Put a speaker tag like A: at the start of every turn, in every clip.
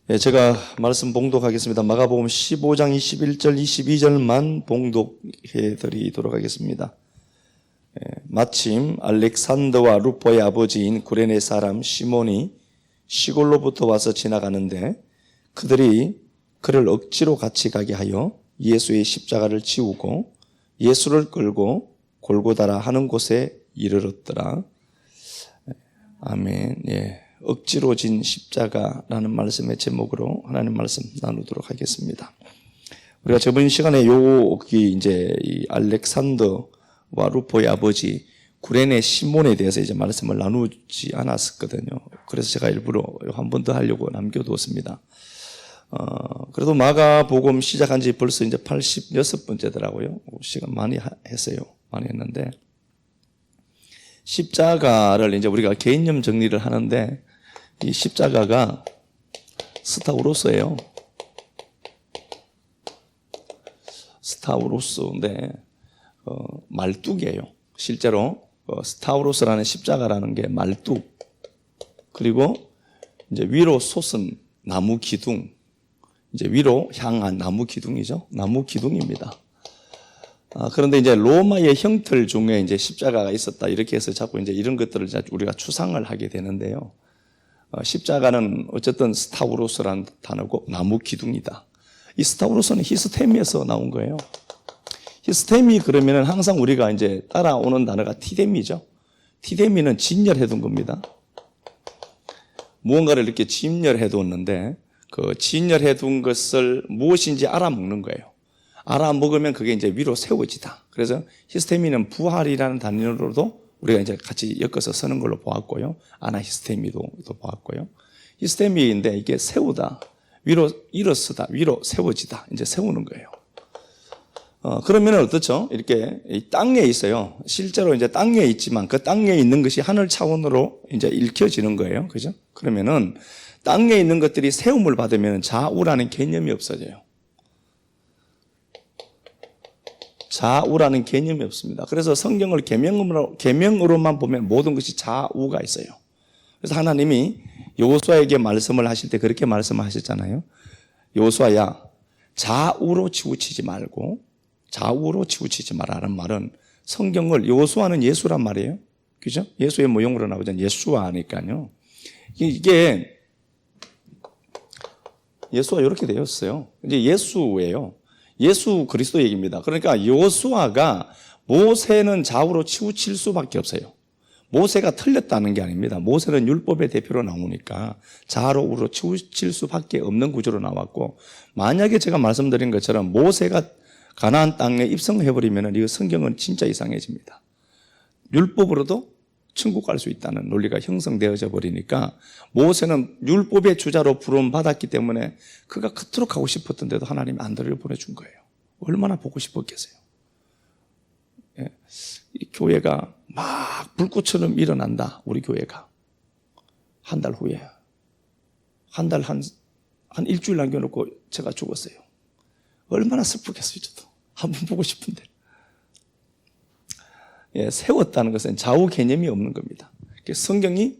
A: 제가 말씀 봉독하겠습니다. 마가복음 15장 21절 22절만 봉독해 드리도록 하겠습니다. 마침 알렉산더와 루포의 아버지인 구레네 사람 시몬이 시골로부터 와서 지나가는데 그들이 그를 억지로 같이 가게 하여 예수의 십자가를 지우고 예수를 끌고 골고다라 하는 곳에 이르렀더라. 아멘. 억지로 진 십자가라는 말씀의 제목으로 하나님 말씀 나누도록 하겠습니다. 우리가 저번 시간에 여기 이제 이 알렉산더와 루포의 아버지 구레네 시몬에 대해서 이제 말씀을 나누지 않았었거든요. 그래서 제가 일부러 한 번 더 하려고 남겨두었습니다. 그래도 마가복음 시작한 지 벌써 이제 86번째더라고요. 시간 많이 했어요. 많이 했는데 십자가를 이제 우리가 개념 정리를 하는데 이 십자가가 스타우로스예요. 스타우로스인데 말뚝이에요. 실제로 스타우로스라는 십자가라는 게 말뚝, 그리고 이제 위로 솟은 나무 기둥, 이제 위로 향한 나무 기둥이죠. 나무 기둥입니다. 그런데 이제 로마의 형틀 중에 이제 십자가가 있었다 이렇게 해서 자꾸 이제 이런 것들을 우리가 추상을 하게 되는데요. 십자가는 어쨌든 스타우로스라는 단어고 나무 기둥이다. 이 스타우로스는 히스테미에서 나온 거예요. 히스테미 그러면은 항상 우리가 이제 따라오는 단어가 티데미죠. 티데미는 진열해 둔 겁니다. 무언가를 이렇게 진열해 뒀는데 그 진열해 둔 것을 무엇인지 알아먹는 거예요. 알아먹으면 그게 이제 위로 세워지다. 그래서 히스테미는 부활이라는 단어로도 우리가 이제 같이 엮어서 쓰는 걸로 보았고요. 아나히스테미도 보았고요. 히스테미인데 이게 세우다, 위로 일어서다, 위로 세워지다, 이제 세우는 거예요. 그러면 어떻죠? 이렇게 이 땅에 있어요. 실제로 이제 땅에 있지만 그 땅에 있는 것이 하늘 차원으로 이제 읽혀지는 거예요. 그죠? 그러면은 땅에 있는 것들이 세움을 받으면 좌우라는 개념이 없어져요. 좌우라는 개념이 없습니다. 그래서 성경을 계명으로만 보면 모든 것이 좌우가 있어요. 그래서 하나님이 여호수아에게 말씀을 하실 때 그렇게 말씀하셨잖아요. 여호수아야, 좌우로 치우치지 말고 좌우로 치우치지 마라는 말은 성경을, 여호수아는 예수란 말이에요. 그죠? 예수의 모형으로 나오잖아요. 예수아 하니까요. 이게 예수가 이렇게 되었어요. 이제 예수예요. 예수 그리스도 얘기입니다. 그러니까 여호수아가 모세는 좌우로 치우칠 수밖에 없어요. 모세가 틀렸다는 게 아닙니다. 모세는 율법의 대표로 나오니까 좌우로 치우칠 수밖에 없는 구조로 나왔고, 만약에 제가 말씀드린 것처럼 모세가 가나안 땅에 입성해버리면 이거 성경은 진짜 이상해집니다. 율법으로도 천국 갈 수 있다는 논리가 형성되어져 버리니까 모세는 율법의 주자로 부름받았기 때문에 그가 그토록 하고 싶었던데도 하나님이 아들을 보내준 거예요. 얼마나 보고 싶었겠어요. 이 교회가 막 불꽃처럼 일어난다. 우리 교회가 한 달 후에 한 일주일 남겨놓고 제가 죽었어요. 얼마나 슬프겠어요. 저도 한번 보고 싶은데. 세웠다는 것은 좌우 개념이 없는 겁니다. 성경이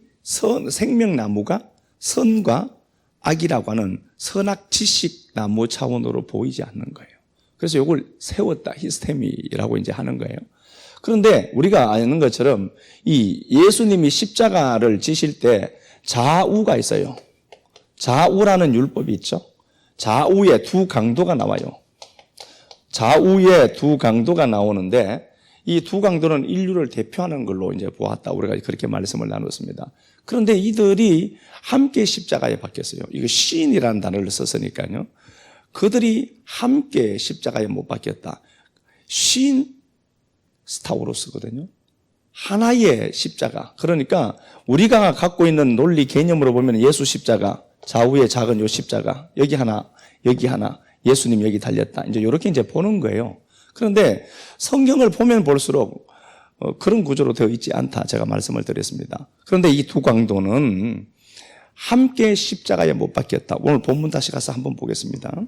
A: 생명나무가 선과 악이라고 하는 선악지식 나무 차원으로 보이지 않는 거예요. 그래서 이걸 세웠다, 히스테미라고 이제 하는 거예요. 그런데 우리가 아는 것처럼 이 예수님이 십자가를 지실 때 좌우가 있어요. 좌우라는 율법이 있죠. 좌우에 두 강도가 나와요. 좌우에 두 강도가 나오는데 이 두 강도는 인류를 대표하는 걸로 이제 보았다. 우리가 그렇게 말씀을 나눴습니다. 그런데 이들이 함께 십자가에 박혔어요. 이거 시인이라는 단어를 썼으니까요. 그들이 함께 십자가에 못 박혔다. 시인 스타우로스거든요. 하나의 십자가. 그러니까 우리가 갖고 있는 논리 개념으로 보면 예수 십자가, 좌우에 작은 요 십자가, 여기 하나, 예수님 여기 달렸다. 이제 이렇게 이제 보는 거예요. 그런데 성경을 보면 볼수록 그런 구조로 되어 있지 않다. 제가 말씀을 드렸습니다. 그런데 이 두 강도는 함께 십자가에 못 박혔다. 오늘 본문 다시 가서 한번 보겠습니다.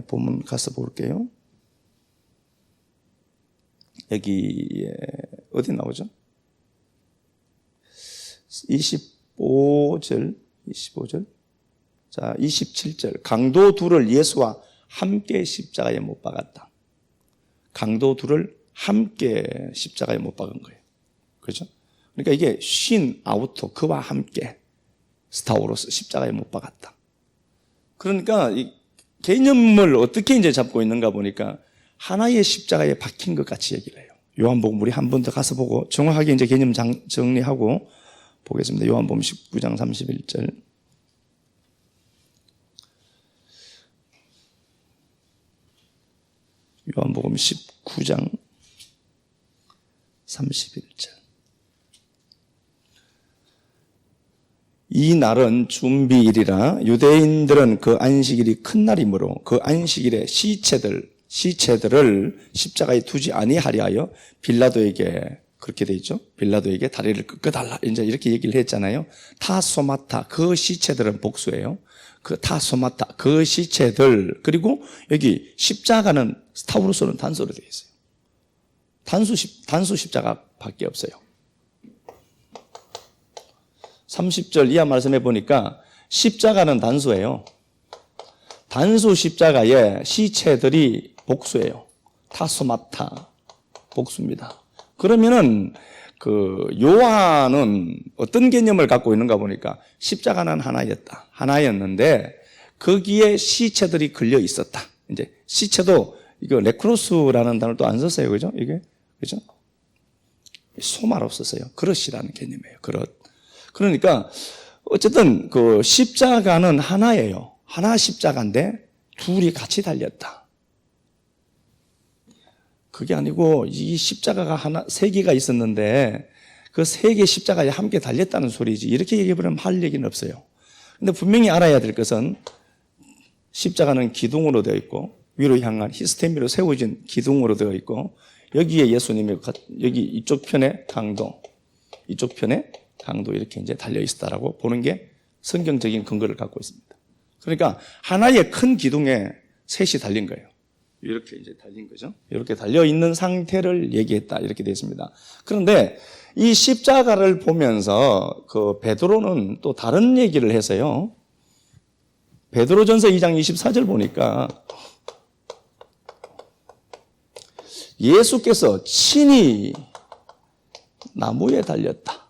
A: 본문 가서 볼게요. 여기 어디 나오죠? 25절 자, 27절. 강도 둘을 예수와 함께 십자가에 못 박았다. 강도 둘을 함께 십자가에 못 박은 거예요. 그렇죠? 그러니까 이게 쉰 아우토, 그와 함께 스타우로스 십자가에 못 박았다. 그러니까 이 개념을 어떻게 이제 잡고 있는가 보니까 하나의 십자가에 박힌 것 같이 얘기를 해요. 요한복음 우리 한 번 더 가서 보고 정확하게 이제 개념 정리하고 보겠습니다. 요한복음 19장 31절. 요한복음 19장 31절. 이 날은 준비일이라 유대인들은 그 안식일이 큰 날이므로 그 안식일에 시체들을 십자가에 두지 아니하려 하여 빌라도에게 그렇게 돼 있죠. 빌라도에게 다리를 꺾어달라 이제 이렇게 얘기를 했잖아요. 타소마타 그 시체들은 복수예요. 그 타소마타 그 시체들 그리고 여기 십자가는 스타우로스는 단수로 되어 있어요. 단수 십자가밖에 없어요. 30절 이하 말씀해 보니까 십자가는 단수예요. 단수 십자가에 시체들이 복수예요. 타소마타 복수입니다. 그러면은 그 요한은 어떤 개념을 갖고 있는가 보니까 십자가는 하나였는데 거기에 시체들이 걸려 있었다. 이제 시체도 이거 네크로스라는 단어를 또 안 썼어요, 그죠? 이게 그죠? 소마로 썼어요. 그릇이라는 개념이에요. 그릇. 그러니까 어쨌든 그 십자가는 하나예요. 하나 십자가인데 둘이 같이 달렸다. 그게 아니고 이 십자가가 세 개가 있었는데 그 세 개 십자가에 함께 달렸다는 소리지. 이렇게 얘기해버리면 할 얘기는 없어요. 근데 분명히 알아야 될 것은 십자가는 기둥으로 되어 있고 위로 향한 히스테미로 세워진 기둥으로 되어 있고 여기에 예수님이 여기 이쪽 편에 강도, 이쪽 편에 강도 이렇게 이제 달려 있었다라고 보는 게 성경적인 근거를 갖고 있습니다. 그러니까 하나의 큰 기둥에 셋이 달린 거예요. 이렇게 이제 달린 거죠. 이렇게 달려 있는 상태를 얘기했다 이렇게 되어 있습니다. 그런데 이 십자가를 보면서 그 베드로는 또 다른 얘기를 해서요. 베드로전서 2장 24절 보니까 예수께서 친히 나무에 달렸다.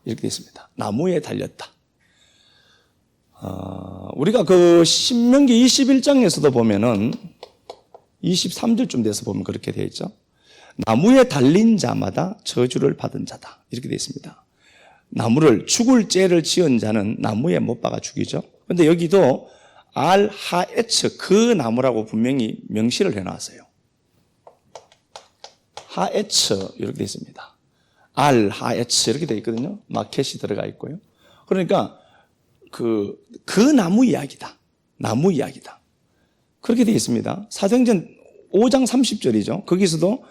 A: 이렇게 되어 있습니다. 나무에 달렸다. 우리가 그 신명기 21장에서도 보면은 23절쯤 돼서 보면 그렇게 되어 있죠. 나무에 달린 자마다 저주를 받은 자다. 이렇게 되어 있습니다. 나무를 죽을 죄를 지은 자는 나무에 못 박아 죽이죠. 그런데 여기도 알하에츠 그 나무라고 분명히 명시를 해놨어요. 하에츠 이렇게 되어 있습니다. 알하에츠 이렇게 되어 있거든요. 마켓이 들어가 있고요. 그러니까 그 나무 이야기다. 나무 이야기다. 그렇게 되어 있습니다. 사도행전 5장 30절이죠. 거기서도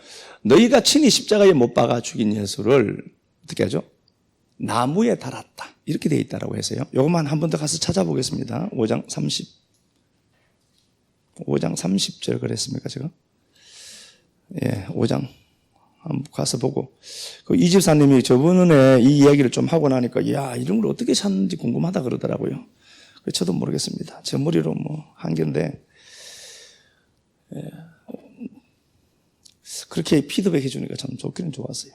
A: 너희가 친히 십자가에 못 박아 죽인 예수를 어떻게 하죠? 나무에 달았다. 이렇게 되어 있다고 해서요. 이것만 한 번 더 가서 찾아보겠습니다. 5장 30절 그랬습니까, 제가? 예, 5장. 한번 가서 보고. 이 집사님이 저번에 이 이야기를 좀 하고 나니까, 야, 이런 걸 어떻게 찾는지 궁금하다 그러더라고요. 저도 모르겠습니다. 제 머리로 한계인데, 예. 그렇게 피드백 해주니까 참 좋기는 좋았어요.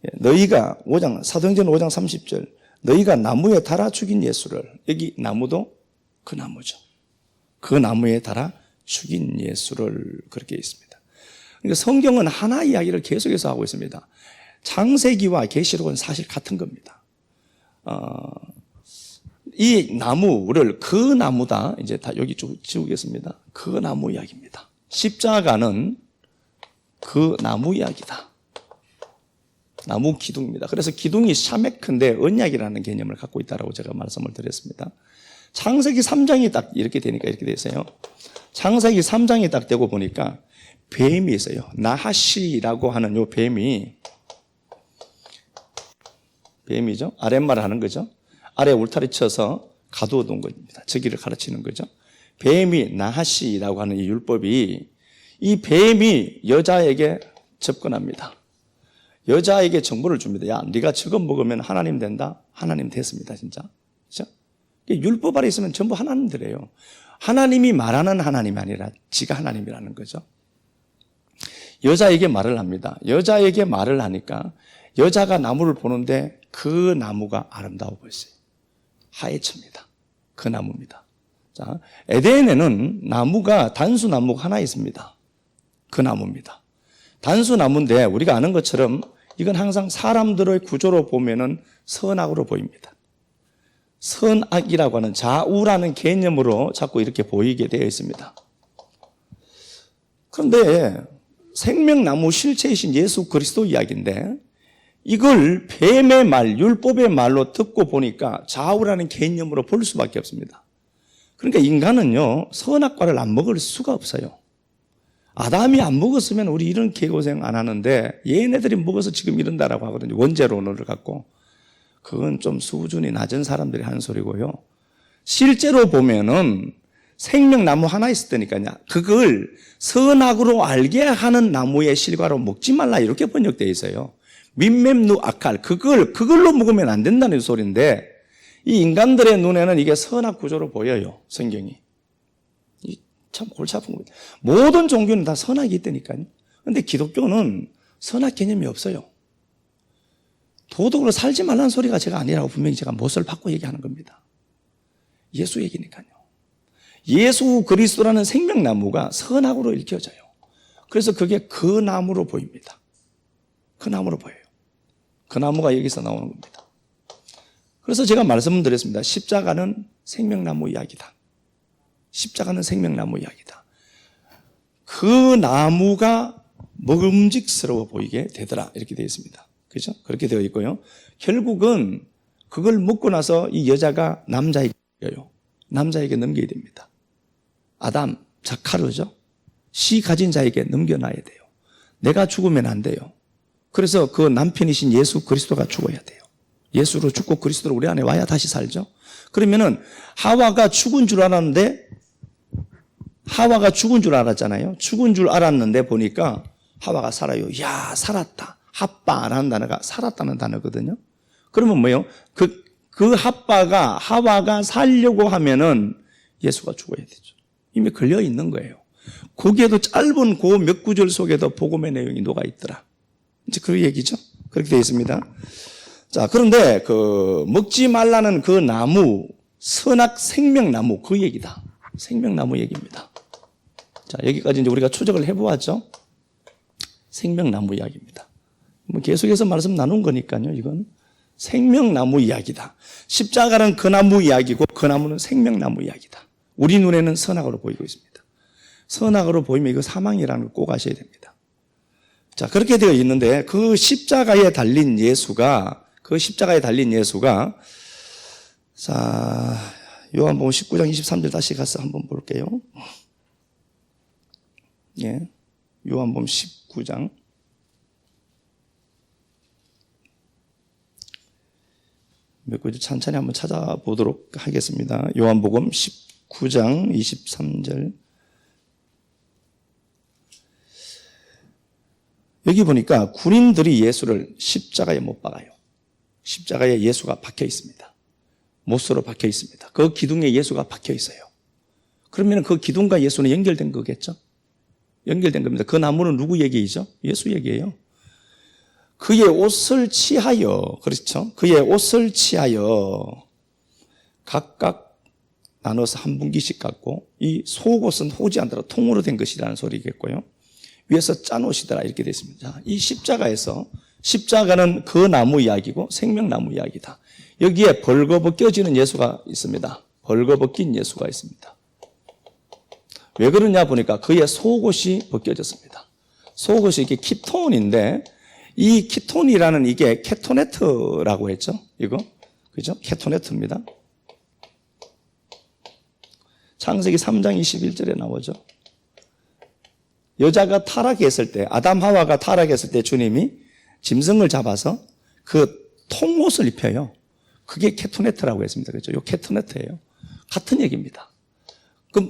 A: 예. 너희가 사도행전 5장 30절, 너희가 나무에 달아 죽인 예수를, 여기 나무도 그 나무죠. 그 나무에 달아 죽인 예수를 그렇게 있습니다. 그러니까 성경은 하나 이야기를 계속해서 하고 있습니다. 창세기와 계시록은 사실 같은 겁니다. 이 나무를 그 나무다. 이제 다 여기 쭉 지우겠습니다. 그 나무 이야기입니다. 십자가는 그 나무 이야기다. 나무 기둥입니다. 그래서 기둥이 샤메크인데 언약이라는 개념을 갖고 있다고 제가 말씀을 드렸습니다. 창세기 3장이 딱 이렇게 되니까 이렇게 되어 있어요. 창세기 3장이 딱 되고 보니까 뱀이 있어요. 나하시라고 하는 요 뱀이죠. 아랫말을 하는 거죠. 아래 울타리 쳐서 가두어 놓은 겁니다. 저기를 가르치는 거죠. 뱀이 나하시라고 하는 이 율법이 이 뱀이 여자에게 접근합니다. 여자에게 정보를 줍니다. 야, 네가 저거 먹으면 하나님 된다. 하나님 됐습니다, 진짜. 그렇죠? 율법 아래 있으면 전부 하나님들이에요. 하나님이 말하는 하나님이 아니라 지가 하나님이라는 거죠. 여자에게 말을 합니다. 여자에게 말을 하니까 여자가 나무를 보는데 그 나무가 아름다워 보였어요. 하얘집니다. 그 나무입니다. 자, 에덴에는 나무가 단수나무가 하나 있습니다. 그 나무입니다. 단수나무인데 우리가 아는 것처럼 이건 항상 사람들의 구조로 보면은 선악으로 보입니다. 선악이라고 하는 좌우라는 개념으로 자꾸 이렇게 보이게 되어 있습니다. 그런데 생명나무 실체이신 예수 그리스도 이야기인데 이걸 뱀의 말, 율법의 말로 듣고 보니까 좌우라는 개념으로 볼 수밖에 없습니다. 그러니까 인간은요, 선악과를 안 먹을 수가 없어요. 아담이 안 먹었으면 우리 이런 개고생 안 하는데 얘네들이 먹어서 지금 이런다라고 하거든요. 원죄론을 갖고. 그건 좀 수준이 낮은 사람들이 하는 소리고요. 실제로 보면은 생명나무 하나 있을 때니까요. 그걸 선악으로 알게 하는 나무의 실과로 먹지 말라 이렇게 번역되어 있어요. 민맵누 아칼 그걸로 먹으면 안 된다는 소리인데 이 인간들의 눈에는 이게 선악 구조로 보여요. 성경이. 참 골치 아픈 거예요. 모든 종교는 다 선악이 있다니까요. 그런데 기독교는 선악 개념이 없어요. 도덕으로 살지 말라는 소리가 제가 아니라고 분명히 제가 못을 받고 얘기하는 겁니다. 예수 얘기니까요. 예수 그리스도라는 생명나무가 선악으로 읽혀져요. 그래서 그게 그 나무로 보입니다. 그 나무로 보여요. 그 나무가 여기서 나오는 겁니다. 그래서 제가 말씀드렸습니다. 십자가는 생명나무 이야기다. 십자가는 생명나무 이야기다. 그 나무가 먹음직스러워 보이게 되더라. 이렇게 되어 있습니다. 그렇죠? 그렇게 되어 있고요. 결국은 그걸 먹고 나서 이 여자가 남자에게 넘겨야 됩니다. 아담, 자카르죠? 씨 가진 자에게 넘겨놔야 돼요. 내가 죽으면 안 돼요. 그래서 그 남편이신 예수 그리스도가 죽어야 돼요. 예수로 죽고 그리스도로 우리 안에 와야 다시 살죠. 그러면은 하와가 죽은 줄 알았는데 하와가 죽은 줄 알았잖아요. 죽은 줄 알았는데 보니까 하와가 살아요. 야, 살았다. 하빠라는 단어가 살았다는 단어거든요. 그러면 뭐예요? 그 하와가 살려고 하면은 예수가 죽어야 되죠. 이미 걸려 있는 거예요. 거기에도 짧은 그 몇 구절 속에도 복음의 내용이 녹아 있더라. 이제 그 얘기죠. 그렇게 되어 있습니다. 자, 그런데 먹지 말라는 그 나무, 선악 생명나무 그 얘기다. 생명나무 얘기입니다. 자, 여기까지 이제 우리가 추적을 해보았죠. 생명나무 이야기입니다. 계속해서 말씀 나눈 거니까요. 이건 생명나무 이야기다. 십자가는 그 나무 이야기고 그 나무는 생명나무 이야기다. 우리 눈에는 선악으로 보이고 있습니다. 선악으로 보이면 이거 사망이라는 걸 꼭 아셔야 됩니다. 자, 그렇게 되어 있는데 그 십자가에 달린 예수가 자, 요한복음 19장 23절 다시 가서 한번 볼게요. 예. 요한복음 19장 몇 구절 천천히 한번 찾아보도록 하겠습니다. 요한복음 19장 23절. 여기 보니까 군인들이 예수를 십자가에 못 박아요. 십자가에 예수가 박혀 있습니다. 못으로 박혀 있습니다. 그 기둥에 예수가 박혀 있어요. 그러면 그 기둥과 예수는 연결된 거겠죠? 연결된 겁니다. 그 나무는 누구 얘기이죠? 예수 얘기예요. 그의 옷을 취하여, 그렇죠? 그의 옷을 취하여 각각 나눠서 한 분기씩 갖고 이 속옷은 호지 않더라 통으로 된 것이라는 소리겠고요. 위에서 짠 옷이더라 이렇게 되어 있습니다. 이 십자가는 그 나무 이야기고 생명나무 이야기다. 여기에 벌거벗겨지는 예수가 있습니다. 벌거벗긴 예수가 있습니다. 왜 그러냐 보니까 그의 속옷이 벗겨졌습니다. 속옷이 이게 키톤인데 이 키톤이라는 이게 케토네트라고 했죠. 이거 그죠? 케토네트입니다. 창세기 3장 21절에 나오죠. 여자가 타락했을 때, 아담 하와가 타락했을 때 주님이 짐승을 잡아서 그 통옷을 입혀요. 그게 케토네트라고 했습니다. 그렇죠? 요 케토네트예요. 같은 얘기입니다.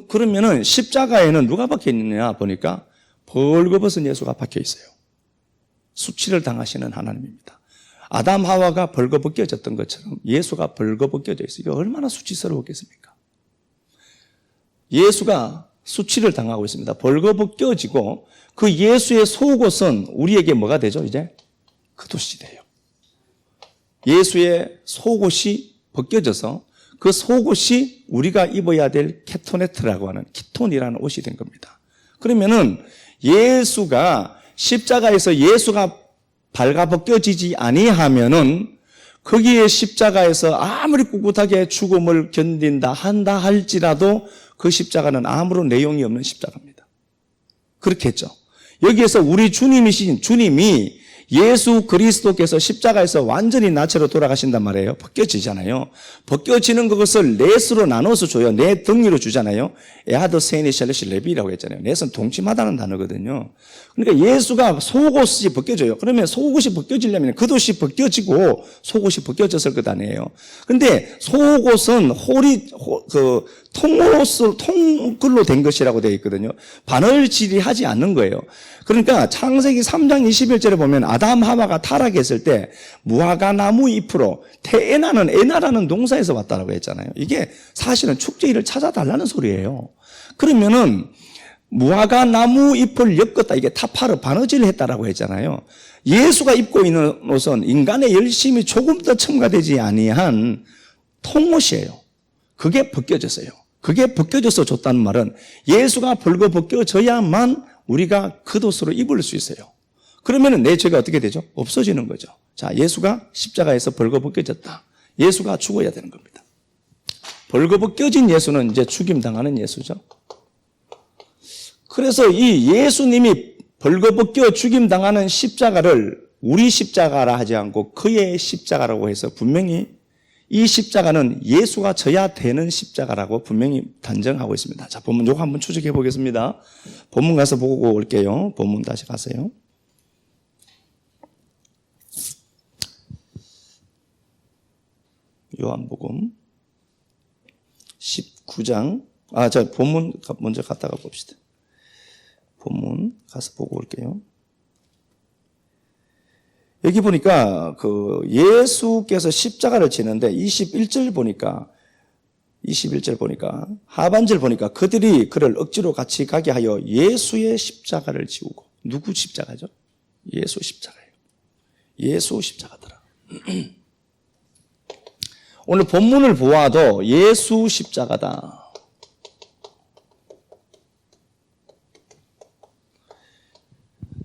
A: 그러면은 십자가에는 누가 박혀 있느냐 보니까 벌거벗은 예수가 박혀 있어요. 수치를 당하시는 하나님입니다. 아담 하와가 벌거벗겨졌던 것처럼 예수가 벌거벗겨져 있어요. 이게 얼마나 수치스러웠겠습니까? 예수가 수치를 당하고 있습니다. 벌거벗겨지고 그 예수의 속옷은 우리에게 뭐가 되죠? 이제 겉옷이 돼요. 예수의 속옷이 벗겨져서 그 속옷이 우리가 입어야 될 케토네트라고 하는 키톤이라는 옷이 된 겁니다. 그러면은 예수가 십자가에서 예수가 발가벗겨지지 아니하면은 거기에 십자가에서 아무리 꿋꿋하게 죽음을 견딘다 한다 할지라도 그 십자가는 아무런 내용이 없는 십자가입니다. 그렇겠죠. 여기에서 우리 주님이신 주님이 예수 그리스도께서 십자가에서 완전히 나체로 돌아가신단 말이에요. 벗겨지잖아요. 벗겨지는 그것을 넷으로 나눠서 줘요. 네 덩이로 주잖아요. 에하드 세니 샬레시 레비라고 했잖아요. 넷은 동침하다는 단어거든요. 그러니까 예수가 속옷이 벗겨져요. 그러면 속옷이 벗겨지려면 겉옷이 벗겨지고 속옷이 벗겨졌을 것 아니에요. 그런데 속옷은 통글로 된 것이라고 되어 있거든요. 바늘질이 하지 않는 거예요. 그러니까 창세기 3장 21절에 보면 아담 하와가 타락했을 때 무화과 나무 잎으로 테에나는 에나라는 동사에서 왔다라고 했잖아요. 이게 사실은 축제일을 찾아달라는 소리예요. 그러면은 무화과 나무 잎을 엮었다. 이게 타파르 바느질을 했다라고 했잖아요. 예수가 입고 있는 옷은 인간의 열심이 조금 더 첨가되지 아니한 통옷이에요. 그게 벗겨졌어요. 그게 벗겨져서 줬다는 말은 예수가 벌거벗겨져야만 우리가 겉옷으로 입을 수 있어요. 그러면 내 죄가 어떻게 되죠? 없어지는 거죠. 자, 예수가 십자가에서 벌거벗겨졌다. 예수가 죽어야 되는 겁니다. 벌거벗겨진 예수는 이제 죽임당하는 예수죠. 그래서 이 예수님이 벌거벗겨 죽임당하는 십자가를 우리 십자가라 하지 않고 그의 십자가라고 해서 분명히 이 십자가는 예수가 져야 되는 십자가라고 분명히 단정하고 있습니다. 자, 본문 요거 한번 추적해 보겠습니다. 본문 가서 보고 올게요. 본문 다시 가세요. 요한복음 19장. 자, 본문 먼저 갔다가 봅시다. 본문 가서 보고 올게요. 여기 보니까 예수께서 십자가를 지는데 21절 보니까 하반절 보니까 그들이 그를 억지로 같이 가게 하여 예수의 십자가를 지우고. 누구 십자가죠? 예수 십자가예요. 예수 십자가더라. 오늘 본문을 보아도 예수 십자가다.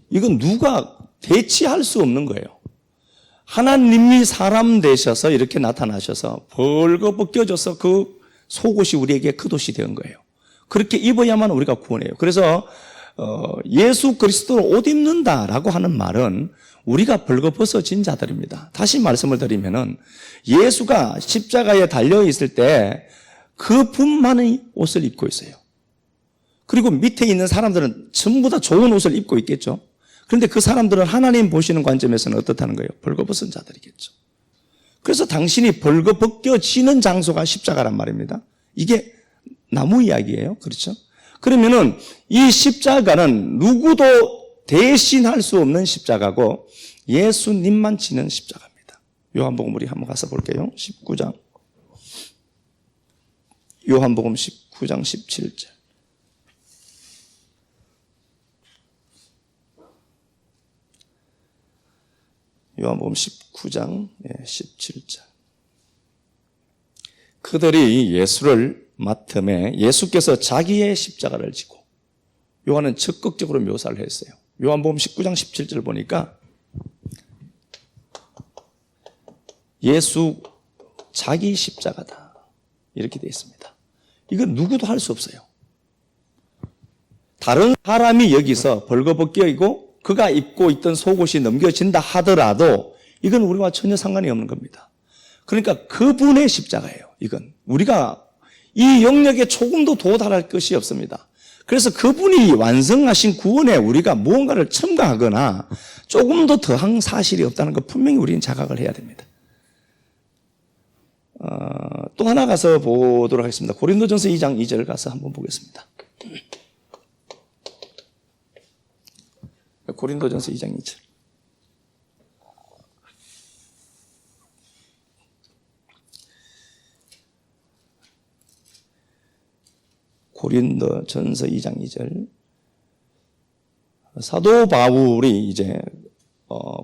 A: 이건 누가 대치할 수 없는 거예요. 하나님이 사람 되셔서 이렇게 나타나셔서 벌거벗겨져서 그 속옷이 우리에게 겉옷이 된 거예요. 그렇게 입어야만 우리가 구원해요. 그래서 예수 그리스도로 옷 입는다라고 하는 말은 우리가 벌거벗어진 자들입니다. 다시 말씀을 드리면은 예수가 십자가에 달려 있을 때 그분만의 옷을 입고 있어요. 그리고 밑에 있는 사람들은 전부 다 좋은 옷을 입고 있겠죠. 그런데 그 사람들은 하나님 보시는 관점에서는 어떻다는 거예요? 벌거벗은 자들이겠죠. 그래서 당신이 벌거벗겨지는 장소가 십자가란 말입니다. 이게 나무 이야기예요. 그렇죠? 그러면은 이 십자가는 누구도 대신할 수 없는 십자가고 예수님만 지는 십자가입니다. 요한복음 우리 한번 가서 볼게요. 19장. 요한복음 19장 17절. 요한복음 19장 17절. 그들이 예수를 맡음에 예수께서 자기의 십자가를 지고, 요한은 적극적으로 묘사를 했어요. 요한복음 19장 17절 보니까 예수 자기 십자가다 이렇게 되어 있습니다. 이건 누구도 할 수 없어요. 다른 사람이 여기서 벌거벗겨이고 그가 입고 있던 속옷이 넘겨진다 하더라도 이건 우리와 전혀 상관이 없는 겁니다. 그러니까 그분의 십자가예요. 이건 우리가 이 영역에 조금도 도달할 것이 없습니다. 그래서 그분이 완성하신 구원에 우리가 무언가를 첨가하거나 조금 더 더한 사실이 없다는 거 분명히 우리는 자각을 해야 됩니다. 또 하나 가서 보도록 하겠습니다. 고린도전서 2장 2절 가서 한번 보겠습니다. 고린도전서 2장 2절. 고린도전서 2장 2절. 사도 바울이 이제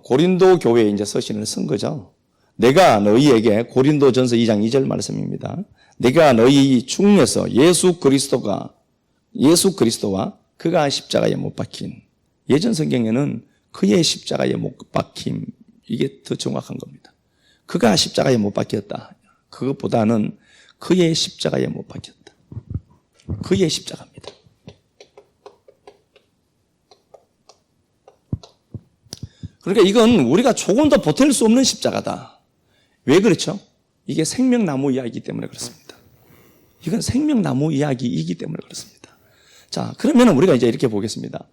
A: 고린도 교회에 이제 서신을 쓴 거죠. 내가 너희에게 고린도전서 2장 2절 말씀입니다. 내가 너희 중에서 예수 그리스도와 그가 십자가에 못 박힌, 예전 성경에는 그의 십자가에 못 박힘, 이게 더 정확한 겁니다. 그가 십자가에 못 박혔다. 그것보다는 그의 십자가에 못 박혔다. 그의 십자가입니다. 그러니까 이건 우리가 조금 더 보탤 수 없는 십자가다. 왜 그렇죠? 이게 생명나무 이야기이기 때문에 그렇습니다. 이건 생명나무 이야기이기 때문에 그렇습니다. 자, 그러면 우리가 이제 이렇게 보겠습니다.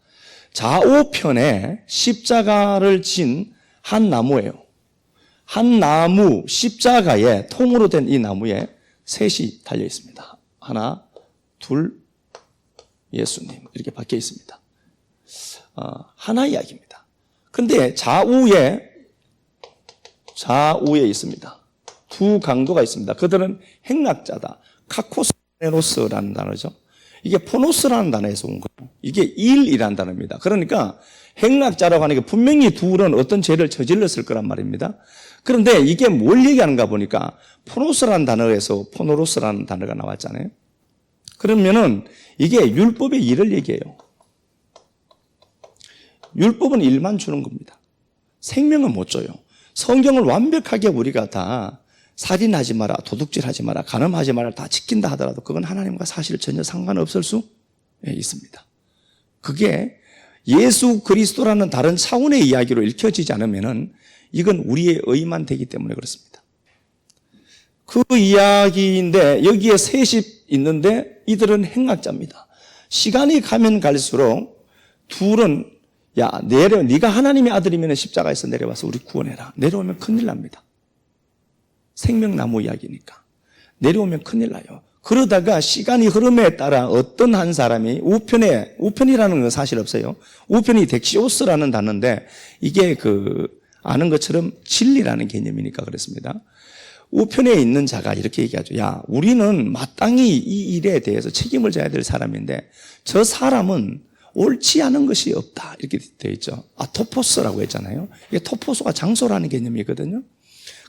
A: 좌우편에 십자가를 진 한 나무예요. 한 나무 십자가에 통으로 된 이 나무에 셋이 달려 있습니다. 하나, 둘, 예수님 이렇게 박혀 있습니다. 하나 이야기입니다. 그런데 좌우에 있습니다. 두 강도가 있습니다. 그들은 행락자다. 카코스네로스라는 단어죠. 이게 포노스라는 단어에서 온 거예요. 이게 일이라는 단어입니다. 그러니까 행락자라고 하는 게 분명히 둘은 어떤 죄를 저질렀을 거란 말입니다. 그런데 이게 뭘 얘기하는가 보니까 포노스라는 단어에서 포노로스라는 단어가 나왔잖아요. 그러면은 이게 율법의 일을 얘기해요. 율법은 일만 주는 겁니다. 생명은 못 줘요. 성경을 완벽하게 우리가 다 살인하지 마라, 도둑질하지 마라, 간음하지 마라 다 지킨다 하더라도 그건 하나님과 사실 전혀 상관없을 수 있습니다. 그게 예수 그리스도라는 다른 차원의 이야기로 읽혀지지 않으면은 이건 우리의 의만 되기 때문에 그렇습니다. 그 이야기인데 여기에 셋이 있는데 이들은 행락자입니다. 시간이 가면 갈수록 둘은 야, 네가 하나님의 아들이면 십자가에서 내려와서 우리 구원해라. 내려오면 큰일 납니다. 생명나무 이야기니까. 내려오면 큰일 나요. 그러다가 시간이 흐름에 따라 어떤 한 사람이 우편이라는 건 사실 없어요. 우편이 덱시오스라는 단어인데 이게 아는 것처럼 진리라는 개념이니까 그렇습니다. 우편에 있는 자가 이렇게 얘기하죠. 야, 우리는 마땅히 이 일에 대해서 책임을 져야 될 사람인데 저 사람은 옳지 않은 것이 없다. 이렇게 되어 있죠. 토포스라고 했잖아요. 이게 토포스가 장소라는 개념이거든요.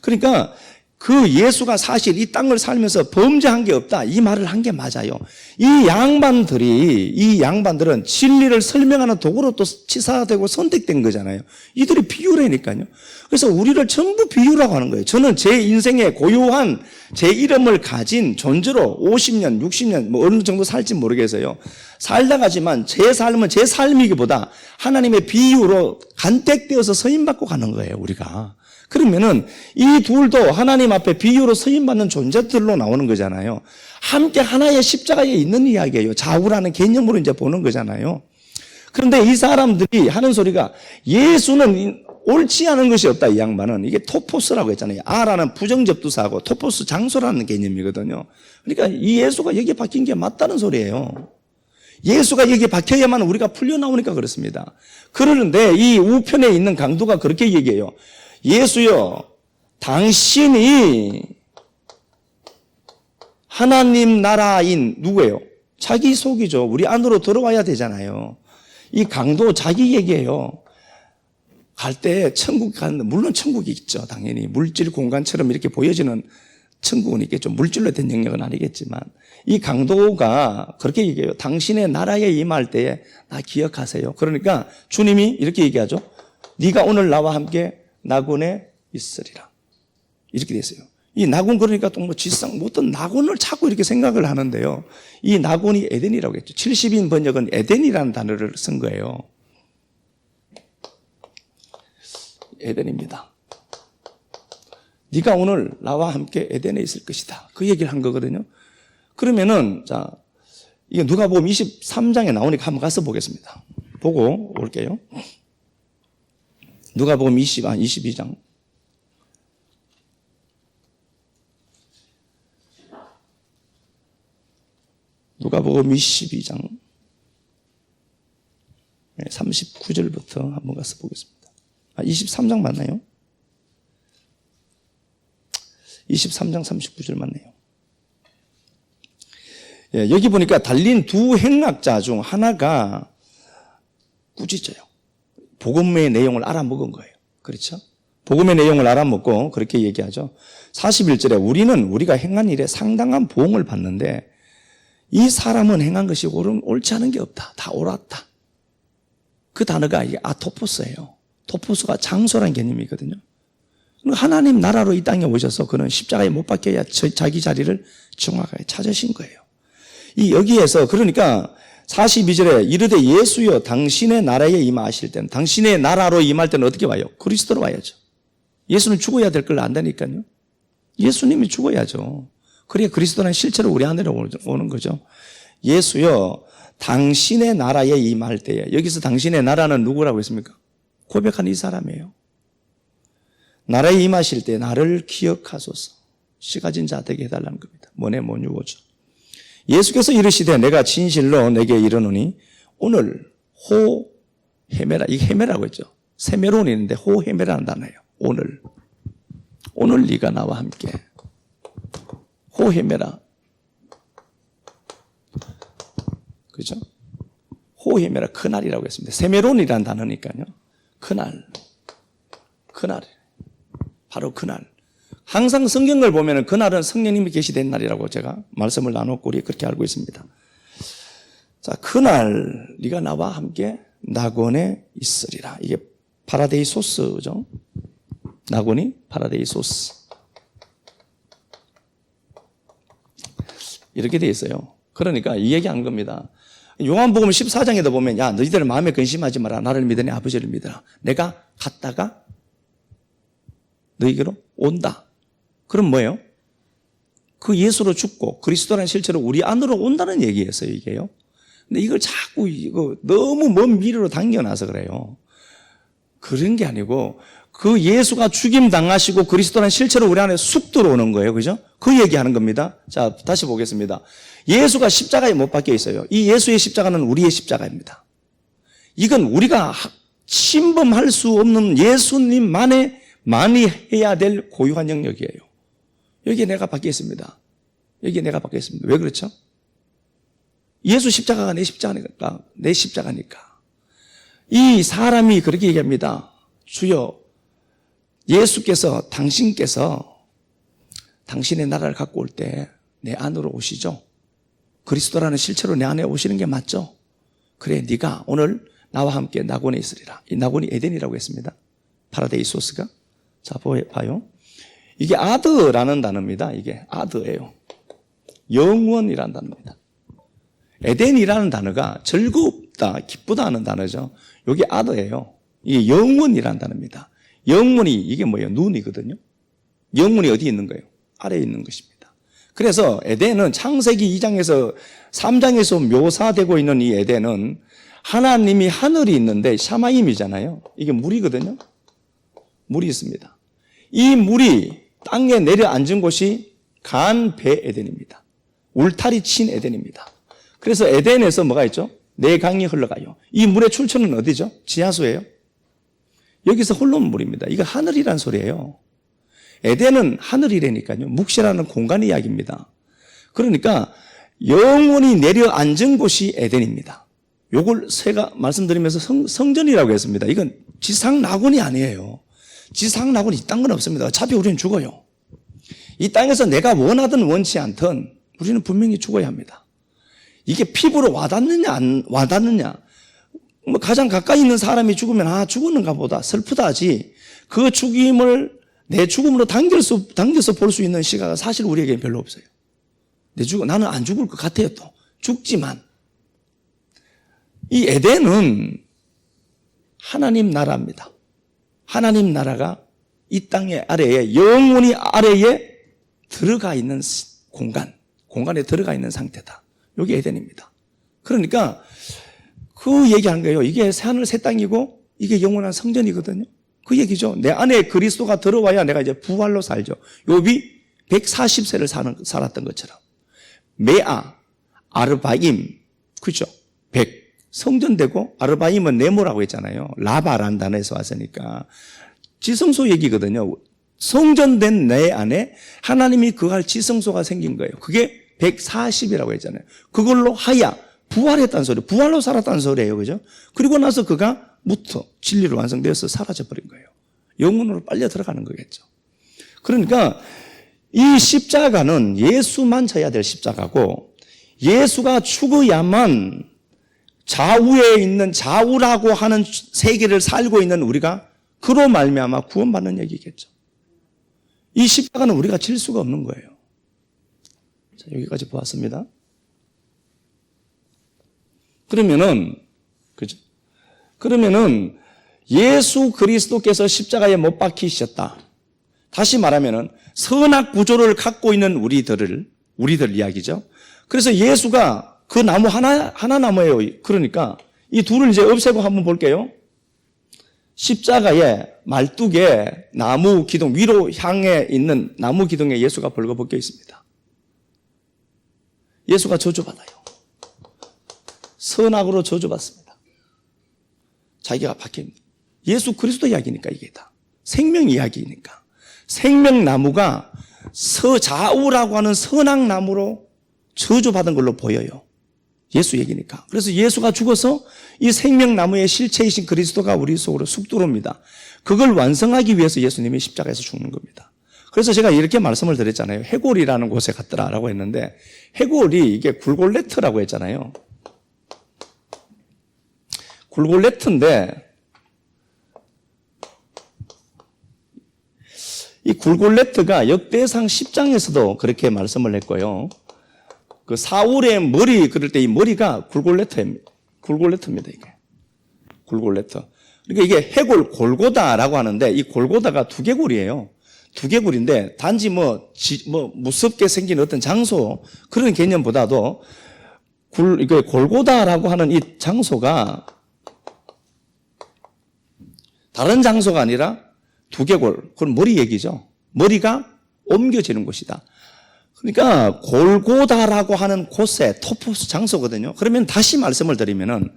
A: 그러니까 그 예수가 사실 이 땅을 살면서 범죄한 게 없다. 이 말을 한 게 맞아요. 이 양반들은 진리를 설명하는 도구로 또 치사되고 선택된 거잖아요. 이들이 비유라니까요. 그래서 우리를 전부 비유라고 하는 거예요. 저는 제 인생에 고유한 제 이름을 가진 존재로 50년, 60년 뭐 어느 정도 살지 모르겠어요. 살다 가지만 제 삶은 제 삶이기보다 하나님의 비유로 간택되어서 서임받고 가는 거예요, 우리가. 그러면은 이 둘도 하나님 앞에 비유로 서임받는 존재들로 나오는 거잖아요. 함께 하나의 십자가에 있는 이야기예요. 좌우라는 개념으로 이제 보는 거잖아요. 그런데 이 사람들이 하는 소리가 예수는 옳지 않은 것이 없다. 이 양반은. 이게 토포스라고 했잖아요. 아라는 부정접두사하고 토포스 장소라는 개념이거든요. 그러니까 이 예수가 여기에 박힌 게 맞다는 소리예요. 예수가 여기에 박혀야만 우리가 풀려나오니까 그렇습니다. 그러는데 이 우편에 있는 강도가 그렇게 얘기해요. 예수여, 당신이 하나님 나라인 누구예요? 자기 속이죠. 우리 안으로 들어와야 되잖아요. 이 강도 자기 얘기예요. 갈 때 천국 가는데 물론 천국이 있죠. 당연히 물질 공간처럼 이렇게 보여지는 천국은 있겠죠. 물질로 된 영역은 아니겠지만 이 강도가 그렇게 얘기해요. 당신의 나라에 임할 때에 나 기억하세요. 그러니까 주님이 이렇게 얘기하죠. 네가 오늘 나와 함께 낙원에 있으리라. 이렇게 됐어요. 이 낙원 그러니까 또 어떤 낙원을 찾고 이렇게 생각을 하는데요. 이 낙원이 에덴이라고 했죠. 70인 번역은 에덴이라는 단어를 쓴 거예요. 에덴입니다. 네가 오늘 나와 함께 에덴에 있을 것이다. 그 얘기를 한 거거든요. 그러면은 이게 누가복음 23장에 나오니까 한번 가서 보겠습니다. 보고 올게요. 누가복음 22장. 누가복음 22장 39절부터 한번 가서 보겠습니다. 23장 맞나요? 23장 39절 맞네요. 여기 보니까 달린 두 행악자 중 하나가 꾸짖어요. 복음의 내용을 알아먹은 거예요. 그렇죠? 복음의 내용을 알아먹고 그렇게 얘기하죠. 41절에 우리가 행한 일에 상당한 보응을 받는데 이 사람은 행한 것이 옳지 않은 게 없다. 다 옳았다. 그 단어가 이게 아토포스예요. 토포스가 장소란 개념이거든요. 하나님 나라로 이 땅에 오셔서 그는 십자가에 못 박혀야 자기 자리를 정확하게 찾으신 거예요. 여기에서 그러니까 42절에 이르되 예수여 당신의 나라에 임하실 때는, 당신의 나라로 임할 때는 어떻게 와요? 그리스도로 와야죠. 예수는 죽어야 될 걸 안다니까요. 예수님이 죽어야죠. 그래야 그리스도는 실제로 우리 안으로 오는 거죠. 예수여 당신의 나라에 임할 때에, 여기서 당신의 나라는 누구라고 했습니까? 고백한 이 사람이에요. 나라에 임하실 때 나를 기억하소서. 씨가진 자 되게 해달라는 겁니다. 뭐네 못 유고죠. 예수께서 이르시되 내가 진실로 내게 이르노니 오늘 호 헤메라, 이게 헤메라고 했죠. 세메론이 있는데 호 헤메라는 단어예요. 오늘 네가 나와 함께. 호 헤메라. 그죠? 호 헤메라 그날이라고 했습니다. 세메론이라는 단어니까요. 그날. 바로 그날. 항상 성경을 보면 그날은 성령님이 계시된 날이라고 제가 말씀을 나눴고 우리 그렇게 알고 있습니다. 자, 그날 네가 나와 함께 낙원에 있으리라. 이게 파라데이소스죠. 낙원이 파라데이소스. 이렇게 돼 있어요. 그러니까 이 얘기한 겁니다. 요한복음 14장에도 보면 야 너희들 마음에 근심하지 마라. 나를 믿으니 아버지를 믿으라. 내가 갔다가 너희에게로 온다. 그럼 뭐예요? 그 예수로 죽고 그리스도라는 실체로 우리 안으로 온다는 얘기였어요, 이게요. 근데 이걸 자꾸 너무 먼 미래로 당겨놔서 그래요. 그런 게 아니고 그 예수가 죽임 당하시고 그리스도라는 실체로 우리 안에 쑥 들어오는 거예요. 그죠? 그 얘기하는 겁니다. 자, 다시 보겠습니다. 예수가 십자가에 못 박혀 있어요. 이 예수의 십자가는 우리의 십자가입니다. 이건 우리가 침범할 수 없는 예수님만이 해야 될 고유한 영역이에요. 여기에 내가 박혀 있습니다. 왜 그렇죠? 예수 십자가가 내 십자가니까. 이 사람이 그렇게 얘기합니다. 주여, 예수께서, 당신께서 당신의 나라를 갖고 올 때 내 안으로 오시죠? 그리스도라는 실체로 내 안에 오시는 게 맞죠? 그래, 네가 오늘 나와 함께 낙원에 있으리라. 이 낙원이 에덴이라고 했습니다. 파라데이소스가. 자, 봐요. 이게 아드라는 단어입니다. 이게 아드예요. 영원이라는 단어입니다. 에덴이라는 단어가 즐겁다, 기쁘다 하는 단어죠. 이게 아드예요. 이게 영원이라는 단어입니다. 영원이 이게 뭐예요? 눈이거든요. 영원이 어디 있는 거예요? 아래에 있는 것입니다. 그래서 에덴은 창세기 2장에서 3장에서 묘사되고 있는 이 에덴은 하나님이 하늘이 있는데 샤마임이잖아요. 이게 물이거든요. 물이 있습니다. 이 물이 땅에 내려앉은 곳이 간배 에덴입니다. 울타리 친 에덴입니다. 그래서 에덴에서 뭐가 있죠? 네 강이 흘러가요. 이 물의 출처는 어디죠? 지하수예요. 여기서 흘러온 물입니다. 이거 하늘이란 소리예요. 에덴은 하늘이라니까요. 묵시라는 공간 이야기입니다. 그러니까 영원히 내려앉은 곳이 에덴입니다. 요걸 제가 말씀드리면서 성전이라고 했습니다. 이건 지상 낙원이 아니에요. 지상 낙원이 이딴 건 없습니다. 어차피 우리는 죽어요. 이 땅에서 내가 원하든 원치 않든 우리는 분명히 죽어야 합니다. 이게 피부로 와닿느냐 안 와닿느냐, 뭐 가장 가까이 있는 사람이 죽으면 죽었는가 보다 슬프다 하지, 그 죽임을 내 죽음으로 당겨서 볼 수 있는 시각은 사실 우리에게 별로 없어요. 나는 안 죽을 것 같아요. 또 죽지만 이 에덴은 하나님 나라입니다. 하나님 나라가 이 땅의 아래에, 영원히 아래에 들어가 있는 공간에 들어가 있는 상태다. 이게 에덴입니다. 그러니까 그 얘기하는 거예요. 이게 하늘 새 땅이고 이게 영원한 성전이거든요. 그 얘기죠. 내 안에 그리스도가 들어와야 내가 이제 부활로 살죠. 욥이 140세를 살았던 것처럼. 메아, 아르바임, 그죠? 100. 성전되고 아르바임은 네모라고 했잖아요. 라바라는 단어에서 왔으니까. 지성소 얘기거든요. 성전된 내 안에 하나님이 거할 지성소가 생긴 거예요. 그게 140이라고 했잖아요. 그걸로 하야 부활했다는 소리, 부활로 살았다는 소리예요. 그죠? 그리고 나서 그가 무터 진리로 완성되어서 사라져버린 거예요. 영혼으로 빨려 들어가는 거겠죠. 그러니까 이 십자가는 예수만 져야 될 십자가고, 예수가 죽어야만 좌우에 있는, 좌우라고 하는 세계를 살고 있는 우리가 그로 말미암아 구원받는 얘기겠죠. 이 십자가는 우리가 질 수가 없는 거예요. 자, 여기까지 보았습니다. 그러면은 예수 그리스도께서 십자가에 못 박히셨다. 다시 말하면은 선악 구조를 갖고 있는 우리들 이야기죠. 그래서 예수가 그 나무 하나 나무예요. 그러니까 이 둘을 이제 없애고 한번 볼게요. 십자가에 말뚝에 나무 기둥, 위로 향해 있는 나무 기둥에 예수가 벌거벗겨 있습니다. 예수가 저주받아요. 선악으로 저주받습니다. 자기가 박힌 예수 그리스도 이야기니까, 이게 다 생명 이야기니까. 생명나무가 서좌우라고 하는 선악나무로 저주받은 걸로 보여요. 예수 얘기니까. 그래서 예수가 죽어서 이 생명나무의 실체이신 그리스도가 우리 속으로 쑥 들어옵니다. 그걸 완성하기 위해서 예수님이 십자가에서 죽는 겁니다. 그래서 제가 이렇게 말씀을 드렸잖아요. 해골이라는 곳에 갔더라라고 했는데, 해골이 이게 굴골레트라고 했잖아요. 굴골레트인데, 이 굴골레트가 역대상 10장에서도 그렇게 말씀을 했고요. 그 사울의 머리 그럴 때 이 머리가 굴골레트입니다. 이게. 굴골레트. 그러니까 이게 해골 골고다라고 하는데, 이 골고다가 두개골이에요. 두개골인데 단지 무섭게 생긴 어떤 장소 그런 개념보다도 이게 골고다라고 하는 이 장소가 다른 장소가 아니라 두개골, 그건 머리 얘기죠. 머리가 옮겨지는 곳이다. 그러니까 골고다라고 하는 곳에 토포스 장소거든요. 그러면 다시 말씀을 드리면은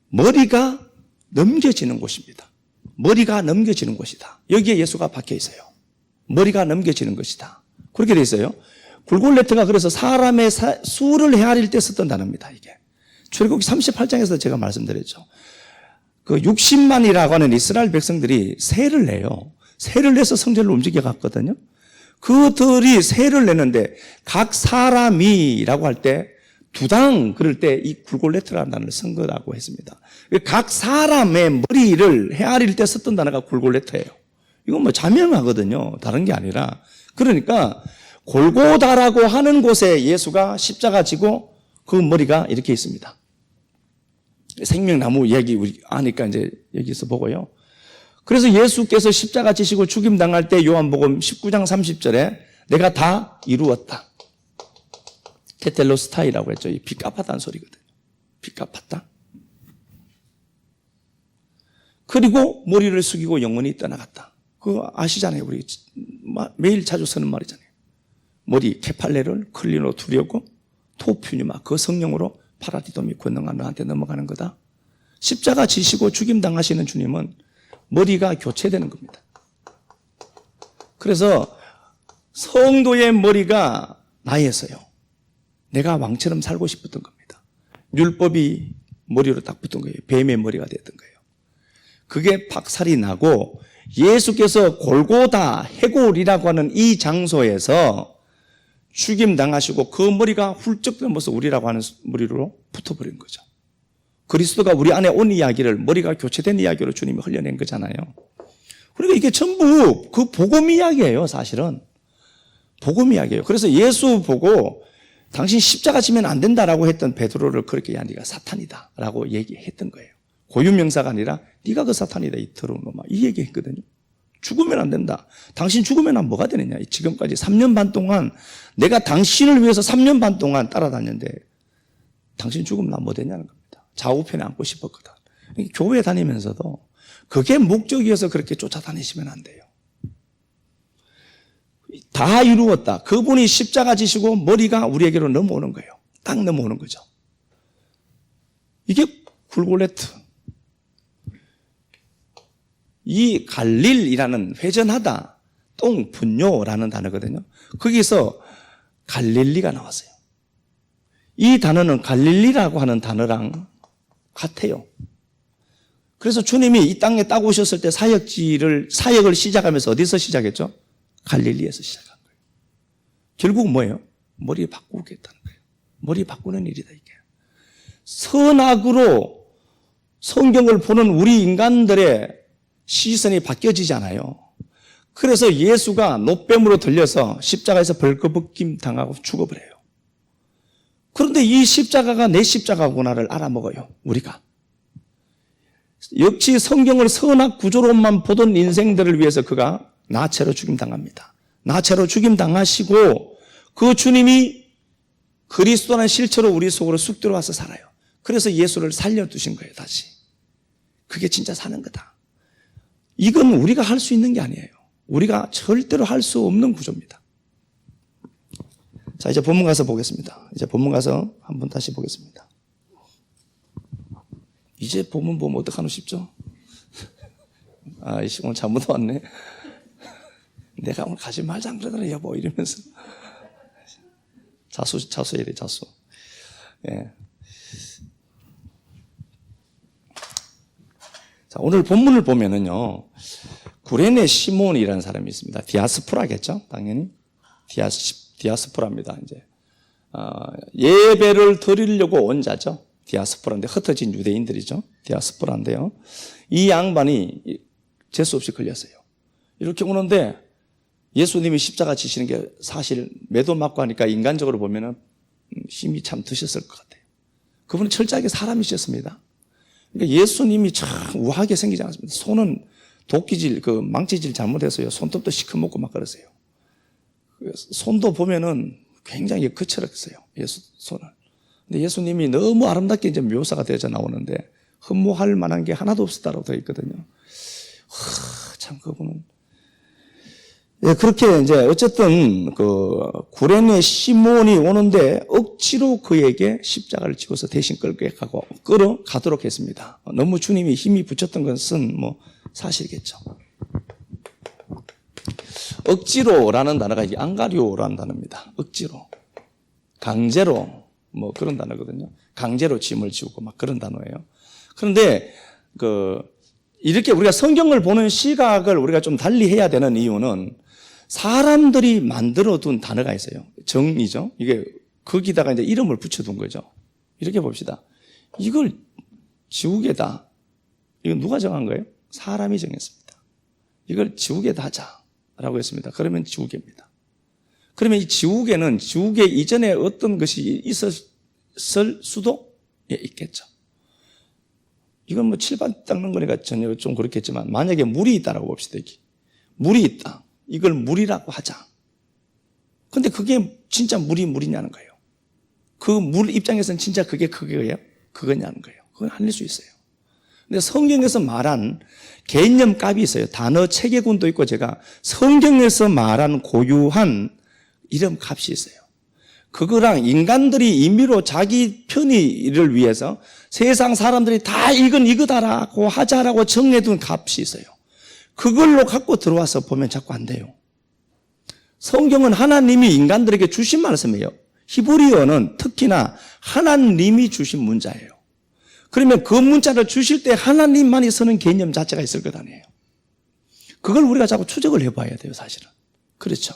A: 머리가 넘겨지는 곳입니다. 머리가 넘겨지는 곳이다. 여기에 예수가 박혀 있어요. 머리가 넘겨지는 것이다. 그렇게 돼 있어요. 굴골레트가 그래서 사람의 수를 헤아릴 때 썼던 단어입니다. 이게 출애굽기 38장에서 제가 말씀드렸죠. 그 60만이라고 하는 이스라엘 백성들이 세를 내요. 세를 내서 성전을 움직여 갔거든요. 그들이 세를 내는데 각 사람이라고 할 때 두당 그럴 때 이 굴골레트라는 단어를 쓴 거라고 했습니다. 각 사람의 머리를 헤아릴 때 썼던 단어가 굴골레트예요. 이건 자명하거든요. 다른 게 아니라. 그러니까 골고다라고 하는 곳에 예수가 십자가 지고 그 머리가 이렇게 있습니다. 생명나무 이야기 우리 아니까 이제 여기서 보고요. 그래서 예수께서 십자가 지시고 죽임 당할 때 요한복음 19장 30절에 내가 다 이루었다. 테텔로스타이라고 했죠. 이 피 갚았다는 소리거든요. 피 갚았다. 그리고 머리를 숙이고 영원히 떠나갔다. 그거 아시잖아요. 우리 매일 자주 쓰는 말이잖아요. 머리 케팔레를 클리노 두려고 토퓨니마 그 성령으로 파라디돔이 권능한 너한테 넘어가는 거다. 십자가 지시고 죽임 당하시는 주님은 머리가 교체되는 겁니다. 그래서 성도의 머리가 나였어요. 내가 왕처럼 살고 싶었던 겁니다. 율법이 머리로 딱 붙은 거예요. 뱀의 머리가 됐던 거예요. 그게 박살이 나고 예수께서 골고다 해골이라고 하는 이 장소에서 죽임 당하시고 그 머리가 훌쩍 넘어서 우리라고 하는 머리로 붙어버린 거죠. 그리스도가 우리 안에 온 이야기를 머리가 교체된 이야기로 주님이 흘려낸 거잖아요. 그러니까 이게 전부 그 복음 이야기예요. 사실은 복음 이야기예요. 그래서 예수 보고 당신 십자가 지면 안 된다라고 했던 베드로를 그렇게 야 네가 사탄이다 라고 얘기했던 거예요. 고유명사가 아니라 네가 그 사탄이다 이 더러운 놈아 이 얘기했거든요. 죽으면 안 된다. 당신 죽으면 난 뭐가 되느냐. 지금까지 3년 반 동안 내가 당신을 위해서 3년 반 동안 따라다녔는데 당신 죽으면 난 뭐 되냐는 겁니다. 좌우편에 앉고 싶었거든. 교회 다니면서도 그게 목적이어서 그렇게 쫓아다니시면 안 돼요. 다 이루었다. 그분이 십자가 지시고 머리가 우리에게로 넘어오는 거예요. 딱 넘어오는 거죠. 이게 굴골레트. 이 갈릴이라는 회전하다, 똥, 분뇨라는 단어거든요. 거기서 갈릴리가 나왔어요. 이 단어는 갈릴리라고 하는 단어랑 같아요. 그래서 주님이 이 땅에 딱 오셨을 때 사역을 시작하면서 어디서 시작했죠? 갈릴리에서 시작한 거예요. 결국 뭐예요? 머리 바꾸겠다는 거예요. 머리 바꾸는 일이다, 이게. 선악으로 성경을 보는 우리 인간들의 시선이 바뀌어지잖아요. 그래서 예수가 노뱀으로 들려서 십자가에서 벌거벗김 당하고 죽어버려요. 그런데 이 십자가가 내 십자가구나를 알아먹어요, 우리가. 역시 성경을 선악 구조로만 보던 인생들을 위해서 그가 나체로 죽임당합니다. 나체로 죽임당하시고 그 주님이 그리스도라는 실체로 우리 속으로 쑥 들어와서 살아요. 그래서 예수를 살려두신 거예요, 다시. 그게 진짜 사는 거다. 이건 우리가 할 수 있는 게 아니에요. 우리가 절대로 할 수 없는 구조입니다. 자, 이제 본문 가서 보겠습니다. 이제 본문 가서 한번 다시 보겠습니다. 이제 본문 보면 어떡하노 싶죠? 아, 이 오늘 잘못 왔네. 내가 오늘 가지 말자 안 그러더라, 여보, 이러면서. 자수해야 돼, 자수. 예. 자, 오늘 본문을 보면은요, 구레네 시몬이라는 사람이 있습니다. 디아스포라겠죠? 당연히. 디아스포라입니다, 이제. 예배를 드리려고 온 자죠. 디아스포라인데, 흩어진 유대인들이죠. 디아스포라인데요. 이 양반이 재수없이 걸렸어요. 이렇게 오는데, 예수님이 십자가 지시는 게 사실 매도 맞고 하니까 인간적으로 보면은 힘이 참 드셨을 것 같아요. 그분은 철저하게 사람이셨습니다. 그러니까 예수님이 참 우아하게 생기지 않았습니다. 손은 도끼질, 망치질 잘못해서요. 손톱도 시커멓고 막 그러세요. 손도 보면은 굉장히 거칠었어요. 예수 손을. 근데 예수님이 너무 아름답게 이제 묘사가 되어져 나오는데 흠모할 만한 게 하나도 없었다고 되어 있거든요. 참 그분은. 예, 그렇게 이제 어쨌든 구레네 시몬이 오는데 억지로 그에게 십자가를 지고서 대신 끌어가도록 했습니다. 너무 주님이 힘이 붙였던 것은 뭐 사실이겠죠. 억지로라는 단어가 이게 앙가리오라는 단어입니다. 억지로, 강제로 뭐 그런 단어거든요. 강제로 짐을 지우고 막 그런 단어예요. 그런데 이렇게 우리가 성경을 보는 시각을 우리가 좀 달리 해야 되는 이유는 사람들이 만들어둔 단어가 있어요. 정이죠. 이게 거기다가 이제 이름을 붙여둔 거죠. 이렇게 봅시다. 이걸 지우개다. 이건 누가 정한 거예요? 사람이 정했습니다. 이걸 지우개다 하자라고 했습니다. 그러면 지우개입니다. 그러면 이 지우개는 지우개 이전에 어떤 것이 있었을 수도 있겠죠. 이건 뭐 칠판 닦는 거니까 전혀 좀 그렇겠지만 만약에 물이 있다라고 봅시다. 여기. 물이 있다. 이걸 물이라고 하자. 근데 그게 진짜 물이냐는 거예요. 그 물 입장에서는 진짜 그게 그거냐는 거예요. 그건 아닐 수 있어요. 근데 성경에서 말한 개념 값이 있어요. 단어 체계군도 있고 제가 성경에서 말한 고유한 이름 값이 있어요. 그거랑 인간들이 임의로 자기 편의를 위해서 세상 사람들이 다 이건 이거다라고 하자라고 정해둔 값이 있어요. 그걸로 갖고 들어와서 보면 자꾸 안 돼요. 성경은 하나님이 인간들에게 주신 말씀이에요. 히브리어는 특히나 하나님이 주신 문자예요. 그러면 그 문자를 주실 때 하나님만이 쓰는 개념 자체가 있을 것 아니에요. 그걸 우리가 자꾸 추적을 해봐야 돼요, 사실은. 그렇죠.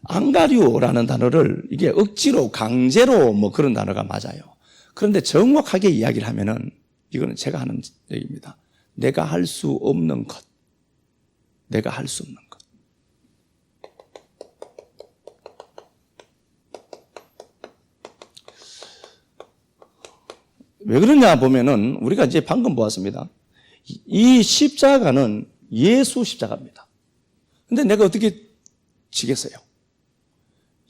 A: 앙가리오라는 단어를 이게 억지로, 강제로 뭐 그런 단어가 맞아요. 그런데 정확하게 이야기를 하면은 이거는 제가 하는 얘기입니다. 내가 할 수 없는 것. 내가 할 수 없는 것. 왜 그러냐 보면은 우리가 이제 방금 보았습니다. 이 십자가는 예수 십자가입니다. 근데 내가 어떻게 지겠어요?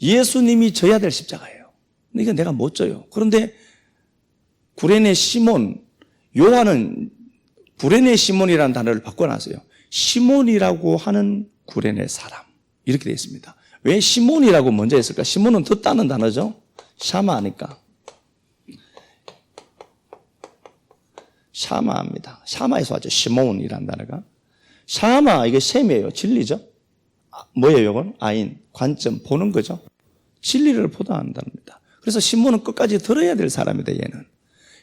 A: 예수님이 져야 될 십자가예요. 근데 이거 내가 못 져요. 그런데 구레네 시몬, 요한은 구레네 시몬이라는 단어를 바꿔놨어요. 시몬이라고 하는 구레네 사람. 이렇게 되어 있습니다. 왜 시몬이라고 먼저 했을까? 시몬은 듣다는 단어죠. 샤마니까. 샤마입니다. 샤마에서 왔죠. 시몬이라는 단어가. 샤마, 이게 셈이에요. 진리죠. 뭐예요, 이건? 아인, 관점, 보는 거죠. 진리를 포도한답니다. 그래서 신문은 끝까지 들어야 될 사람이다. 얘는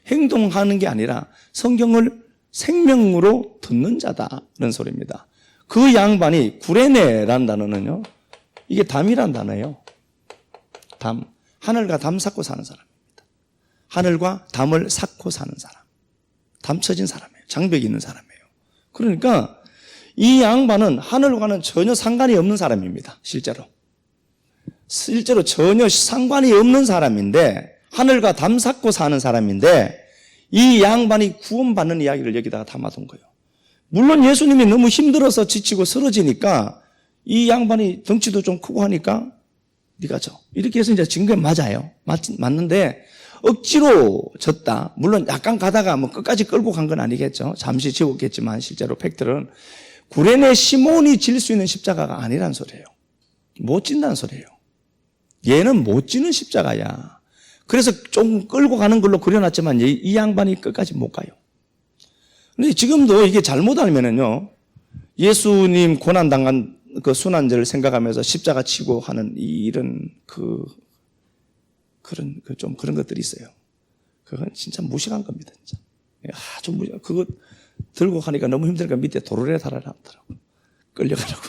A: 행동하는 게 아니라 성경을 생명으로 듣는 자다 이런 소리입니다. 그 양반이 구레네라는 단어는요, 이게 담이란 단어예요. 담, 하늘과 담 쌓고 사는 사람입니다. 하늘과 담을 쌓고 사는 사람, 담 쳐진 사람이에요. 장벽이 있는 사람이에요. 그러니까 이 양반은 하늘과는 전혀 상관이 없는 사람입니다. 실제로 전혀 상관이 없는 사람인데, 하늘과 담 쌓고 사는 사람인데, 이 양반이 구원받는 이야기를 여기다가 담아둔 거예요. 물론 예수님이 너무 힘들어서 지치고 쓰러지니까 이 양반이 덩치도 좀 크고 하니까 네가 져, 이렇게 해서 이제 진 게 맞아요. 맞는데 억지로 졌다. 물론 약간 가다가 뭐 끝까지 끌고 간 건 아니겠죠. 잠시 지웠겠지만 실제로 팩트는 구레네 시몬이 질 수 있는 십자가가 아니란 소리예요. 못 진다는 소리예요. 얘는 못 지는 십자가야. 그래서 좀 끌고 가는 걸로 그려놨지만 이 양반이 끝까지 못 가요. 근데 지금도 이게 잘못 알면은요, 예수님 고난당한 그 순환절을 생각하면서 십자가 치고 하는 이런 그런 것들이 있어요. 그건 진짜 무식한 겁니다, 진짜. 아주 그거 들고 가니까 너무 힘드니까 밑에 도로에 달아놨더라고. 끌려가라고.